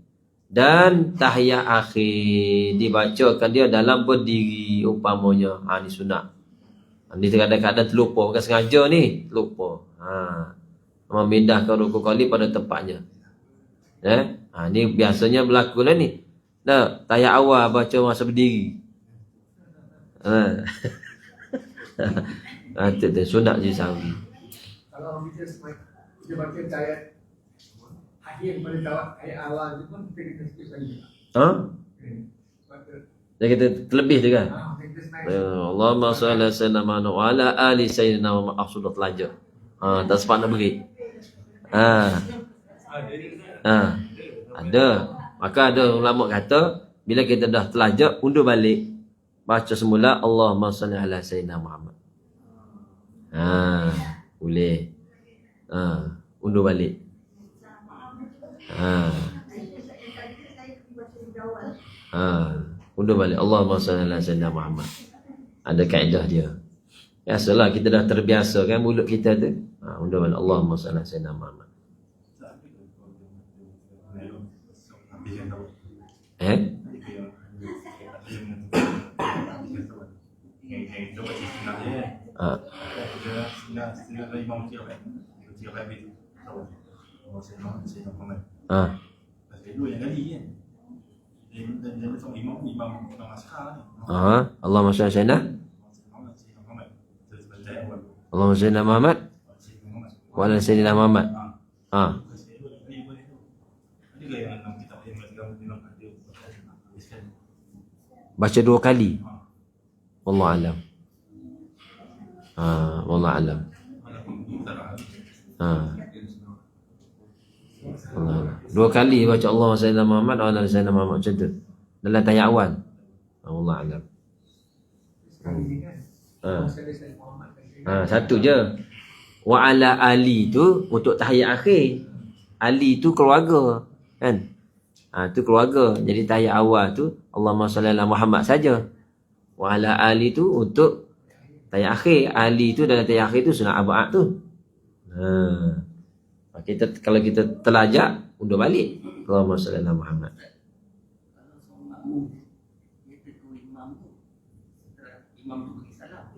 [SPEAKER 1] Dan tahiyat akhir dibacakan dia dalam berdiri umpamanya. Ni sunat. Ni kadang-kadang terlupa, bukan sengaja ni, terlupa. Memindahkan rukun qauli pada tempatnya. Ni biasanya berlaku lah ni. Tahiyat awal baca masa berdiri. Itu sunat je sawi.
[SPEAKER 3] Kalau kita baca tahiyat akhir pada tahiyat awal tu pun kita kena skip lagi.
[SPEAKER 1] Jadi kita terlebih tu kan? Allahumma salli ala sayyidina Muhammad wa ala ali sayyidina Muhammad. Sudah terlajar. Tak sempat nak beri. Ada. Maka ada ulama kata, bila kita dah terlajak, undur balik. Baca semula Allahumma salli ala sayyidina Muhammad. Boleh. Undur balik. Undur balik Allahumma salli ala sayyidina Muhammad. Ada kaedah dia. Biasalah kita dah terbiasa kan mulut kita tu. Undur balik Allahumma salli ala sayyidina Muhammad. Allahumma salli ala sayyidina Allahumma salli ala Muhammad wa ala sayyidina Muhammad. Baca 2 kali. Wallahu alam. Wallahu alam. Allah. 2 kali baca Allahumma salli ala Muhammad wa ala sayyidina Muhammad macam tu. Dalam tahiyat awal. Wallahu alam. Satu je. Wa ala ali tu untuk tahiyat akhir. Ali tu keluarga, kan? Tu keluarga. Jadi tahiyat awal tu Allahumma salli ala Muhammad saja. Wa ala ali tu untuk tahiyat akhir. Ali tu dalam tahiyat akhir tu sunat abad tu. Kita kalau kita terlajak, undur balik Allahumma salli ala Muhammad.
[SPEAKER 4] Imam tu bagi salam.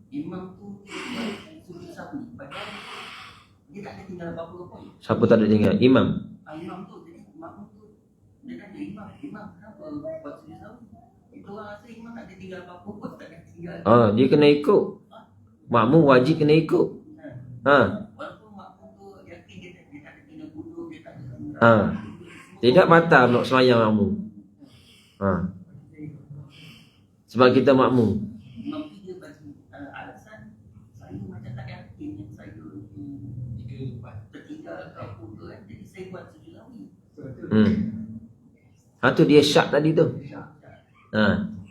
[SPEAKER 4] Imam tu sujud sawi. Padahal dia tak ada tinggal apa-apa pun.
[SPEAKER 1] Siapa tak ada tinggal? Imam.
[SPEAKER 4] Imam tu, jadi makmum tu dia kata imam kenapa buat sujud sawi? Itu orang rasa imam tak ada tinggal apa-apa pun, tak ada tinggal.
[SPEAKER 1] Dia kena ikut. Makmum wajib kena ikut.
[SPEAKER 4] Walaupun makmum tu yakin dia tak ada tinggal kudu, dia tak ada.
[SPEAKER 1] Tidak batal nak sembahyang makmum. Sebab kita makmum.
[SPEAKER 4] Imam tu dia bagi alasan saya macam tak yakin yang saya tertinggal ke apa ke kan, jadi saya buat sujud sawi.
[SPEAKER 1] Tu dia syak tadi tu.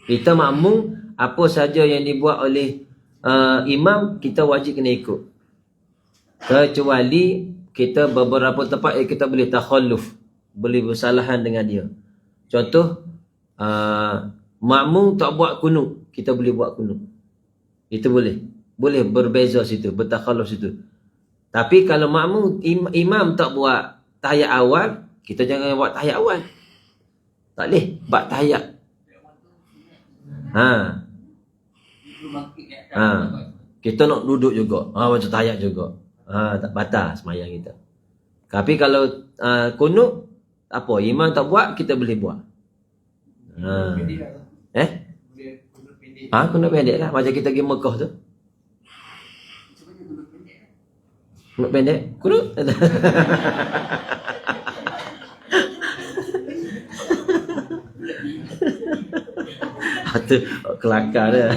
[SPEAKER 1] Kita makmum, apa saja yang dibuat oleh imam kita wajib kena ikut. Kecuali kita beberapa tempat kita boleh takhalluf, boleh bersalahan dengan dia. Contoh makmum tak buat kunut, kita boleh buat kunut. Itu boleh. Boleh berbeza situ, bertakhalluf situ. Tapi kalau makmum imam tak buat tahiyat awal, kita jangan buat tahiyat awal. Tak boleh buat tahiyat. Kita nak duduk juga. Macam tahiyat juga. Tak batal semayang kita. Tapi kalau kunut, tak apa. Imam tak buat, kita boleh buat. Kunut pendek lah. Macam kita pergi Mekah tu. Kunut pendek? Kunut? tu kelakar dia.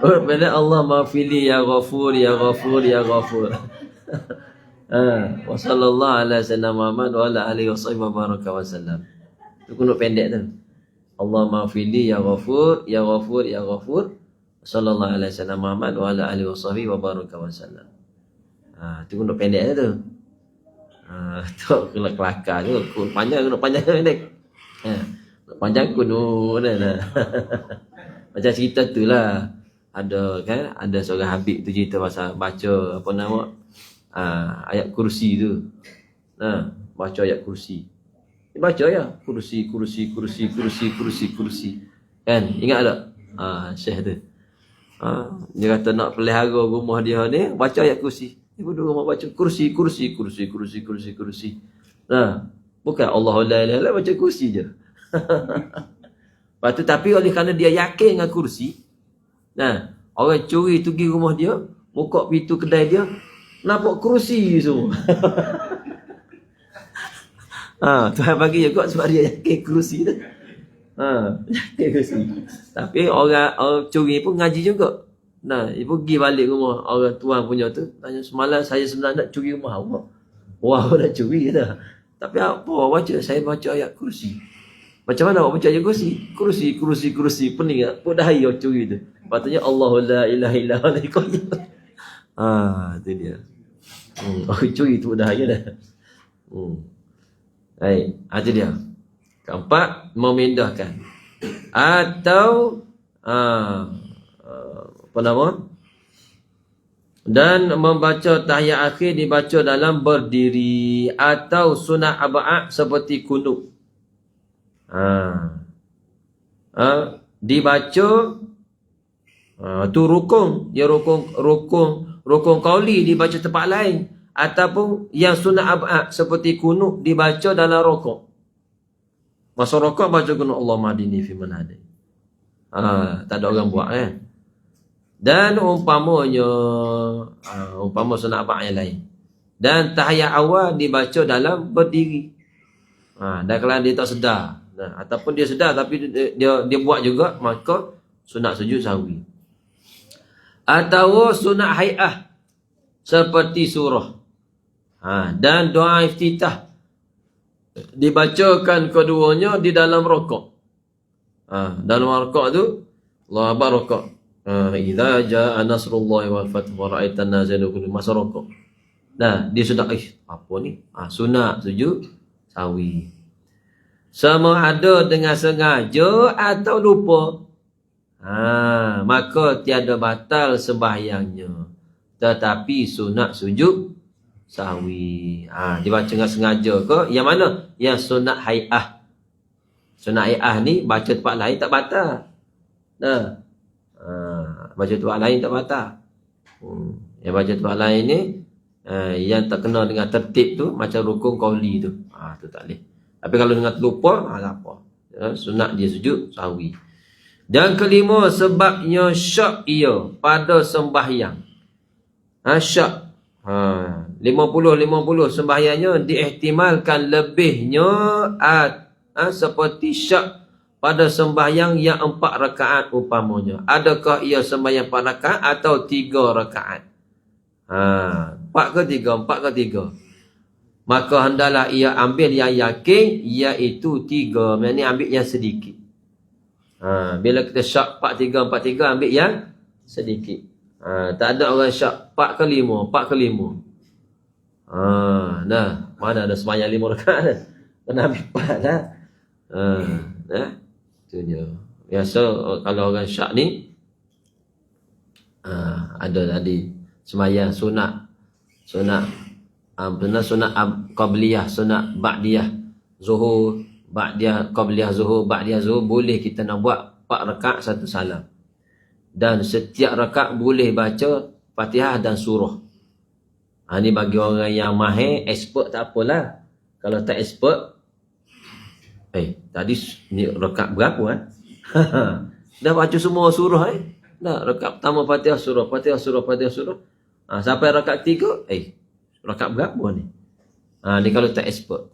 [SPEAKER 1] Oh, bila Allah maafili ya ghafur ya ghafur ya ghafur. Wa sallallahu ala sayyidina Muhammad wa ala alihi wa baraka wa sallam. Tu kunut pendek tu. Allah maafili ya ghafur ya ghafur ya ghafur. Sallallahu ala sayyidina Muhammad wa ala alihi wa baraka wa sallam. Tu kunut pendek tu. Tu kelakar tu. Panjang kunut panjang pendek. Panjang kunut dah. Macam cerita tu lah. Ada kan, ada seorang Habib tu cerita pasal baca apa nama ayat kursi tu. Baca ayat kursi. Dia baca ya, kursi. Kan, ingat tak? Syekh tu. Dia kata nak pelihara rumah dia ni, baca ayat kursi. Dia duduk rumah baca kursi. Bukan Allah la ilaha illallah, baca kursi je. Lepas tu tapi oleh kerana dia yakin dengan kursi, orang curi tu pergi rumah dia, buka pintu kedai dia, nampak kerusi semua. Tuhan bagi je kot sebab dia yakin kerusi tu. Yakin kerusi. Tapi orang curi pun ngaji juga. Dia pergi balik rumah orang tuan punya tu, tanya semalam saya sebenarnya nak curi rumah awak. Wah, nak curi dah. Tapi apa baca? Saya baca ayat kursi. Macam mana awak baca ayat kursi? Kursi. Pening tak? Pun dah ayat curi tu. Patutnya Allahu la ilaha illallah. Tu dia. Orang curi tu dah ayat dah. Baik, itu dia. Keempat, memindahkan. Atau apa nama? Dan membaca tahiyat akhir dibaca dalam berdiri atau sunat ab'ad seperti kunut. Dibaca tu rukun, dia rukun qauli dibaca tempat lain, ataupun yang sunat ab'ad seperti kunut dibaca dalam rukuk. Masa rukuk baca kunut Allah mahdini fi man hadai. Tak ada orang buat kan. Dan umpamanya sunat ab'ad yang lain. Dan tahiyat awal dibaca dalam berdiri. Dan kalau dia tak sedar, ataupun dia sedar tapi dia buat juga, maka sunat sujud sahwi. Atau sunat hay'ah seperti surah. Dan doa iftitah dibacakan keduanya di dalam rukuk. Dalam rukuk tu Allah akbar rukuk. Idza jaa nasrullahi wal fath wa ra'aitan nas yadkhulun masa rukuk. Dia sudah apa ni? Sunat sujud sahwi. Sama ada dengan sengaja atau lupa. Maka tiada batal sembahyangnya. Tetapi sunat sujud sahwi. Dibaca dengan sengaja ke? Yang mana? Yang sunat hay'ah. Sunat hay'ah ni baca tempat lain tak batal. Baca tempat lain tak batal. Yang baca tempat lain ni yang tak kena dengan tertib tu, macam rukun qauli tu. Tu tak boleh. Tapi kalau dengan terlupa, tak apa. Sunat dia sujud sahwi. Dan kelima, sebabnya syak ia pada sembahyang. Syak 50 sembahyangnya diihtimalkan lebihnya seperti syak pada sembahyang yang 4 rakaat umpamanya. Adakah ia sembahyang 4 rakaat atau 3 rakaat? 4 ke 3? Maka hendaklah ia ambil yang yakin, iaitu 3. Maksudnya ambil yang sedikit. Bila kita syak 4-3 ambil yang sedikit. Tak ada orang syak 4 ke 5. Mana ada sembahyang 5 rakaat dah. Kena ambil 4 lah. Itu je. Biasa kalau orang syak ni ada tadi sembahyang sunat qabliyah, sunat ba'diyah zuhur, ba'diyah qabliyah zuhur, ba'diyah zuhur, boleh kita nak buat 4 rakaat 1 salam. Dan setiap rakaat boleh baca Fatihah dan surah. Ni bagi orang yang mahir, expert tak apalah. Kalau tak expert, tadi ni rakaat berapa dah baca semua surah dah rakaat pertama Fatihah surah. Sampai rakaat 3, rakaat berapa ni? Ni kalau tak expert.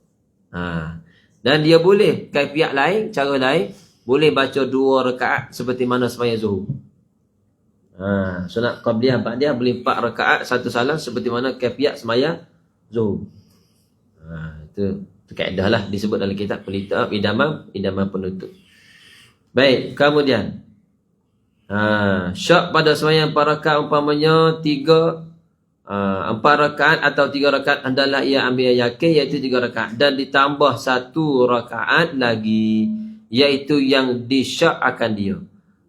[SPEAKER 1] Dan dia boleh kaifiat lain, cara lain, boleh baca 2 rakaat seperti mana sembahyang Zuhur. Sunat qabliyah ba'diyah boleh 4 rakaat satu salam seperti mana kaifiat sembahyang Zuhur. Itu kaedah lah disebut dalam kitab pelita idaman penutup. Baik, kemudian syak pada sembahyang 4 rakaat umpamanya 4 rakaat atau 3 rakaat adalah ia ambil yakin iaitu 3 rakaat dan ditambah 1 rakaat lagi iaitu yang disyak akan dia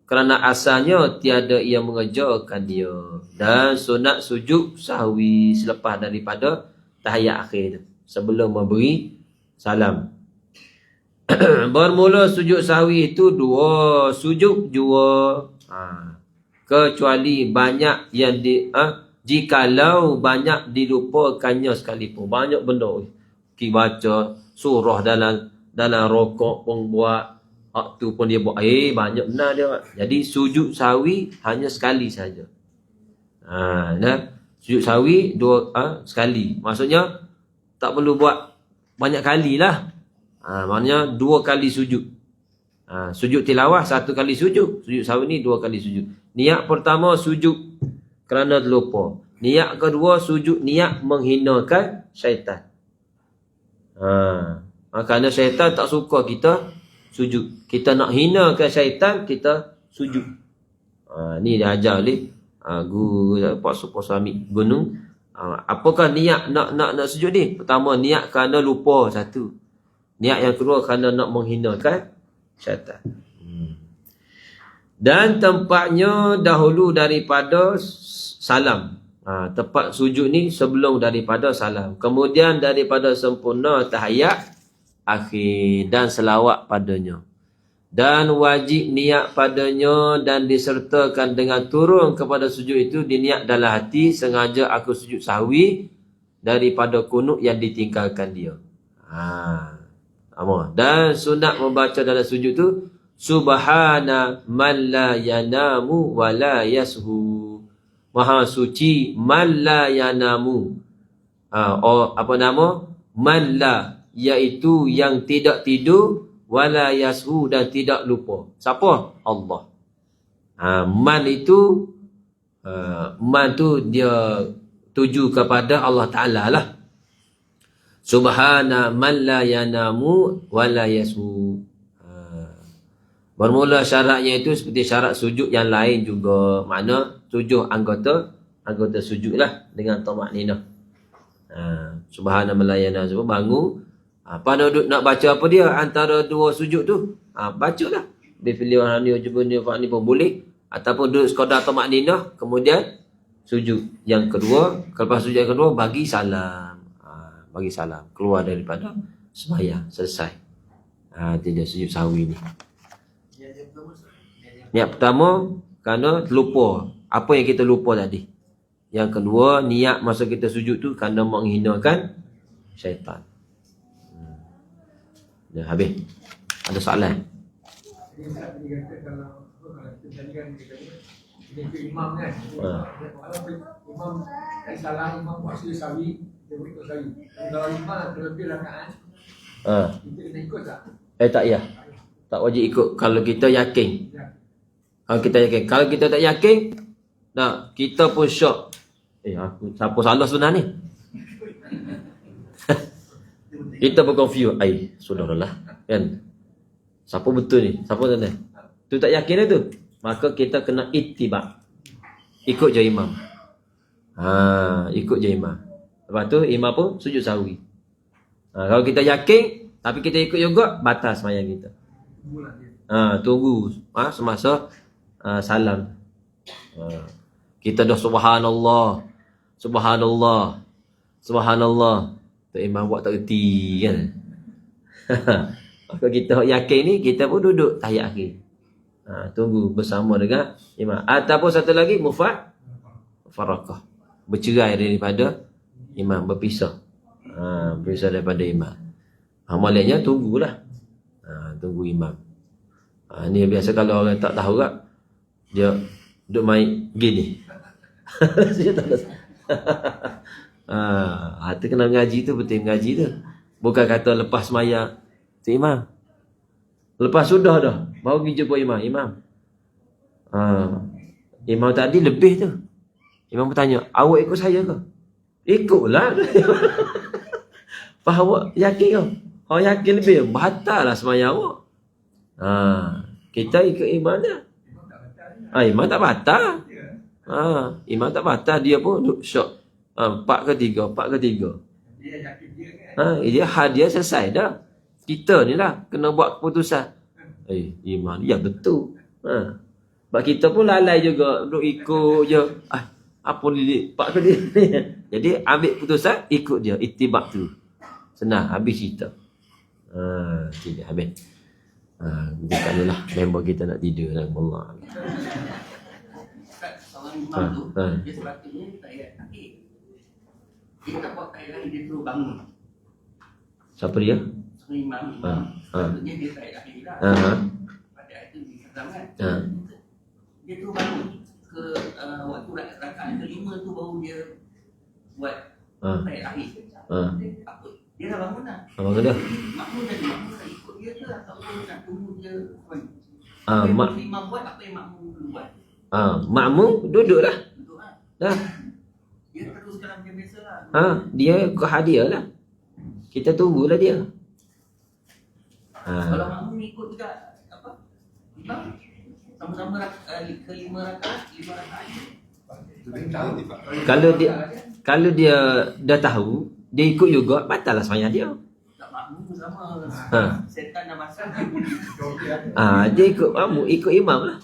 [SPEAKER 1] kerana asalnya tiada ia mengerjakan dia, dan sunat sujud sahwi selepas daripada tahiyat akhir tu, sebelum memberi salam. Bermula sujud sahwi itu 2 sujud jua, kecuali banyak yang jikalau banyak dilupakannya sekalipun. Banyak benda kita baca surah dalam rokok pun buat, waktu pun dia buat, banyak benar dia. Jadi sujud sahwi hanya sekali saja. Sujud sahwi sekali. Maksudnya tak perlu buat banyak kali lah. Maknanya 2 kali sujud. Sujud tilawah 1 kali sujud. Sujud sahwi ni 2 kali sujud. Niat pertama sujud kerana terlupa. Niat kedua sujud niat menghinakan syaitan. Kerana syaitan tak suka kita sujud. Kita nak hinakan syaitan, kita sujud. Ni dia ajar oleh guru Pak Suami Gunung. Apakah niat nak sujud ni? Pertama, niat kerana lupa satu. Niat yang kedua kerana nak menghinakan syaitan. Dan tempatnya dahulu daripada salam. Tempat sujud ni sebelum daripada salam. Kemudian daripada sempurna tahiyat akhir dan selawat padanya. Dan wajib niat padanya dan disertakan dengan turun kepada sujud itu diniat dalam hati, sengaja aku sujud sahwi daripada kunut yang ditinggalkan dia. Dan sunat membaca dalam sujud tu subhana man la yanamu wa la yashu. Maha suci man la yanamu. Apa nama? Man la, iaitu yang tidak tidur, wala yashu, dan tidak lupa. Siapa? Allah. Man itu man tu dia tuju kepada Allah Ta'ala lah. Subhana man la yanamu wala yashu. Bermula syaratnya itu seperti syarat sujud yang lain juga. Makna 7 anggota sujud lah dengan tamakninah. Subhana man la yanamu, bangun. Pada duduk nak baca apa dia antara 2 sujud tu, bacalah. Bifili wa hani wajibuni wa fa'ni pun boleh, ataupun duduk sekadar tamakninah kemudian sujud. Yang kedua, lepas sujud yang kedua bagi salam. Bagi salam, keluar daripada sembahyang, selesai. Itu dia sujud sahwi ni. Niat pertama kerana lupa apa yang kita lupa tadi. Yang kedua, niat masa kita sujud tu kerana menghinakan syaitan. Dah habis. Ada soalan?
[SPEAKER 3] Jadi tak boleh kata kalau kita kan ini ke imam kan. Imam tak salah, imam buat sujud sahwi, dia buat sahwi. Kalau imam terlebih rakaat, kita kena ikut tak?
[SPEAKER 1] Tak payah. Tak wajib ikut kalau kita yakin. Kalau kita yakin. Kalau kita tak yakin, kita pun syok. Siapa salah sebenarnya ni? Kita pun confuse. Saudaralah. Kan? Siapa betul ni? Siapa sana? Tu tak yakin tu. Maka kita kena ittiba. Ikut je imam. Ikut je imam. Lepas tu imam pun sujud sahwi. Kalau kita yakin tapi kita ikut juga, batas sembahyang kita. Tunggu semasa salam. Kita dah subhanallah, subhanallah, subhanallah. Tu imam buat tak reti kan. Maka kita yakin ni, kita pun duduk tahiyat akhir. Tunggu bersama dengan imam. Ataupun satu lagi mufarakah, bercerai daripada imam, berpisah. Berpisah daripada imam. Amalannya tunggulah. Tunggu imam. Ni biasa kalau orang tak tahu tak, dia duduk main gini. Dia tak tahu. Itu kena mengaji tu, betul mengaji tu. Bukan kata lepas sembahyang Tu imam. Lepas sudah dah, baru pergi jumpa imam. Imam tadi lebih tu. Imam bertanya, awak ikut saya ke? Ikutlah. Pak awak yakin ke? Awak yakin lebih? Batal lah sembahyang awak. Kita ikut imam dia. Imam tak batal. Imam tak batal. Dia pun duduk syok. 4 ke 3.
[SPEAKER 3] Dia yakin dia kan.
[SPEAKER 1] Dia selesai dah. Kita ni lah kena buat keputusan. Imam dia betul. Sebab kita pun lalai juga duk ikut je. Apa ni pak ke dia. Jadi ambil keputusan ikut dia, itibak tu. Senang habis cerita. Tidak habis. Bukannya lah member kita nak tidur lah. Allah.
[SPEAKER 4] Seorang imam tu, dia sepatutnya tahiyat akhir. Dia tak buat tahiyat akhir, dia terus bangun.
[SPEAKER 1] Siapa dia?
[SPEAKER 4] Seorang imam, sepatutnya dia tahiyat akhir lah. Pada ayat tu dia kata kan. Dia terus bangun ke waktu rakaat kelima tu baru dia buat tahiyat akhir. Apa? Dia dah bangun dah.
[SPEAKER 1] Bangun dah.
[SPEAKER 4] Makmum nak ikut dia ke ataupun nak tunggu dia buat? Imam buat apa yang makmum dulu buat?
[SPEAKER 1] Makmum duduk lah.
[SPEAKER 4] Betul lah.
[SPEAKER 1] Dah.
[SPEAKER 4] Dia teruskan macam biasa lah.
[SPEAKER 1] Dia ikut hadiah lah. Kita tunggulah dia.
[SPEAKER 4] Kalau makmum ikut juga apa? Imam sama-sama ke 5 rakaat.
[SPEAKER 1] Kalau dia dah tahu, dia ikut juga, batal lah sembahyang dia.
[SPEAKER 4] Tak makmum sama. Setan dah masuk.
[SPEAKER 1] Dia ikut imam lah.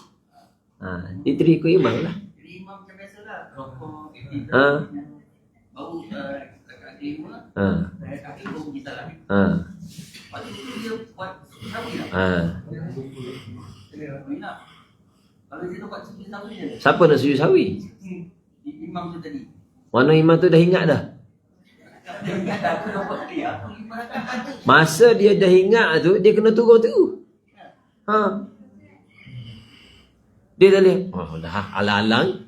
[SPEAKER 1] Dia terus ikut imam lah.
[SPEAKER 4] Jadi imam macam biasa lah. Rokok, baru rakaat kelima. Rakaat kelima baru kita lah. Lepas tu dia buat sawi lah. Kalau dia buat sujud sawi je.
[SPEAKER 1] Siapa nak sujud sawi?
[SPEAKER 4] Imam tu tadi.
[SPEAKER 1] Mana imam tu dah ingat dah?
[SPEAKER 4] Dia ingat aku dah buat dia. Aku 5 rakaat.
[SPEAKER 1] Masa dia dah ingat tu, dia kena turun tu. Dia dah lihat. Dah alang-alang.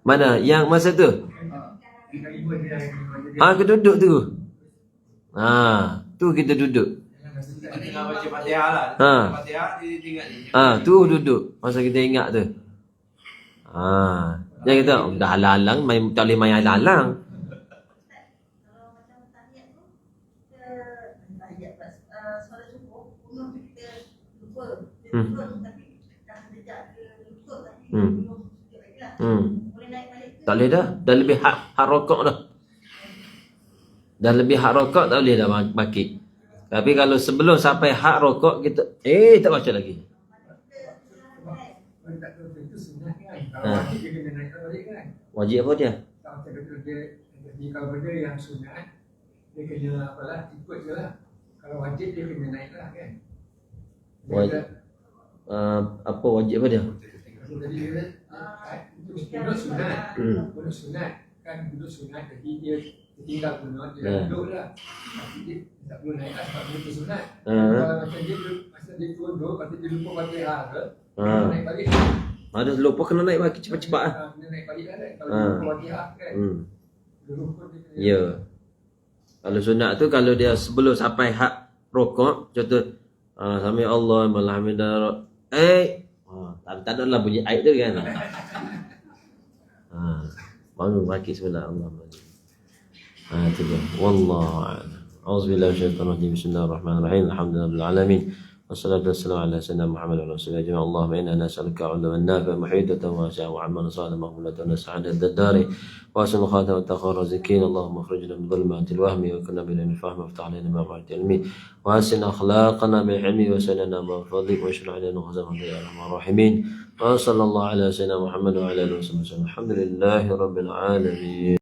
[SPEAKER 1] Mana? Yang masa tu? Keduduk tu. Tu kita duduk.
[SPEAKER 2] Tengah baca Fatihah lah. Fatihah dia ingat ni.
[SPEAKER 1] Tu duduk. Masa kita ingat tu. Dia kata, dah alang-alang, tak boleh main alang-alang. Tak boleh dah. Dah lebih hak rokok dah. Dah lebih hak rokok tak boleh dah bangkit. Tapi kalau sebelum sampai hak rokok kita tak baca lagi.
[SPEAKER 3] Itu sunnah kan. Kalau wajib dia kena naikkan balik kan.
[SPEAKER 1] Wajib apa dia?
[SPEAKER 3] Kalau benda yang sunnah dia kena apalah ikut je lah. Kalau wajib dia kena naik lah kan.
[SPEAKER 1] Apa wajib apa dia?
[SPEAKER 3] Jadi dia duduk sunat. Duduk sunat kan, duduk sunat. Jadi dia tinggal kunut, dia duduk lah. Tapi dia tak perlu naik lah sebab dia sunat. Kalau macam dia masa dia duduk, lepas tu dia lupa Fatihah ke, dia naik balik.
[SPEAKER 1] Ada lupa kena naik balik cepat-cepat lah.
[SPEAKER 3] Kena naik balik lah kan. Kalau dia lupa Fatihah kan. Dia lupa dia kena.
[SPEAKER 1] Ya. Kalau sunat tu kalau dia sebelum sampai hak rokok, contoh sami Allah alhamdulillah. Tak ada lah bunyi ayat tu kan. Baru bangkit sebelah Allah. Itu dia. Wallahu a'lam. Auzubillahi minasyaitonir rajim. Bismillahirrahmanirrahim. Alhamdulillahil alamin. Wassalatu wassalamu ala sayyidina Muhammad wa ala alihi wa Allahumma inna nas'aluka 'ilman nafi'an muhidatan wasi'an wa 'amalan salihan maghfuratan wa sa'adatan ad-dari wa husnul khatimah wa taqwa raziqin. Allahumma akhrijna min dhulumatil wahmi wa kunna bil fahmi wa aftah lana ma ba'da ilmi wa hasin akhlaqana bil ilmi wa sanana ma fadlik wa shra' lana khazama ya arhamar rahimin. Wa sallallahu ala sayyidina Muhammad wa ala alihi wa sallam. Alhamdulillahi rabbil alamin.